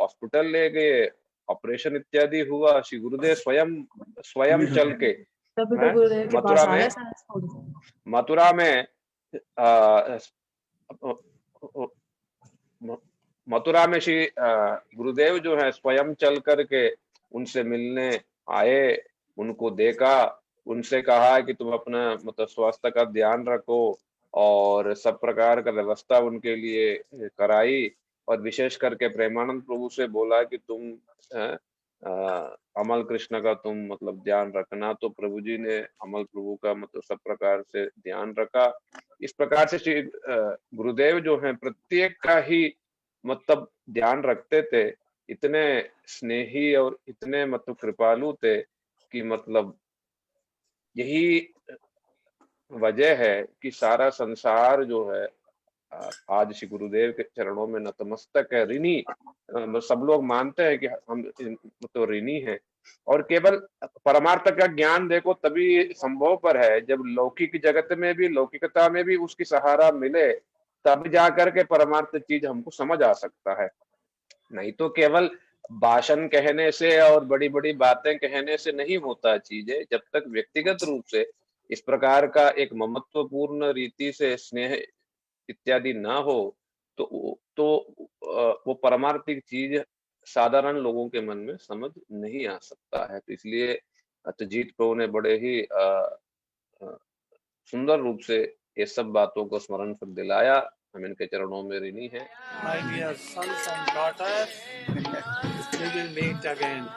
हॉस्पिटल ले गए, ऑपरेशन इत्यादि हुआ। श्री गुरुदेव स्वयं स्वयं चल के तभी तो गुरुदेव के पास मथुरा आ में गए सारे स्टूडेंट्स। मथुरा में मथुरा में श्री गुरुदेव जो है स्वयं चल करके उनसे मिलने आए, उनको देखा, उनसे कहा कि तुम अपना मतलब स्वास्थ्य का ध्यान रखो और सब प्रकार का व्यवस्था उनके लिए कराई। और विशेष करके प्रेमानंद प्रभु से बोला कि तुम अमल कृष्ण का तुम मतलब ध्यान रखना। तो प्रभु जी ने अमल प्रभु का मतलब सब प्रकार से ध्यान रखा। इस प्रकार से श्री गुरुदेव जो है प्रत्येक का ही मतलब ध्यान रखते थे। इतने स्नेही और इतने मतलब कृपालु थे कि मतलब यही वजह है कि सारा संसार जो है आज श्री गुरुदेव के चरणों में नतमस्तक है, ऋणी। सब लोग मानते हैं कि हम तो ऋणी हैं। और केवल परमार्थ का ज्ञान देखो तभी संभव पर है, जब लौकिक जगत में भी, लौकिकता में भी उसकी सहारा मिले, तब जाकर के परमार्थ चीज हमको समझ आ सकता है। नहीं तो केवल भाषण कहने से और बड़ी बड़ी बातें कहने से नहीं होता चीजें। जब तक व्यक्तिगत रूप से इस प्रकार का एक ममत्वपूर्ण रीति से स्नेह इत्यादि ना हो, तो वो परमार्थिक चीज साधारण लोगों के मन में समझ नहीं आ सकता है। तो इसलिए अतजीत प्रभु ने बड़े ही सुंदर रूप से ये सब बातों को स्मरण कर दिलाया। हम इनके चरणों में ऋणी हैं। My dear sons and daughters, we will meet again.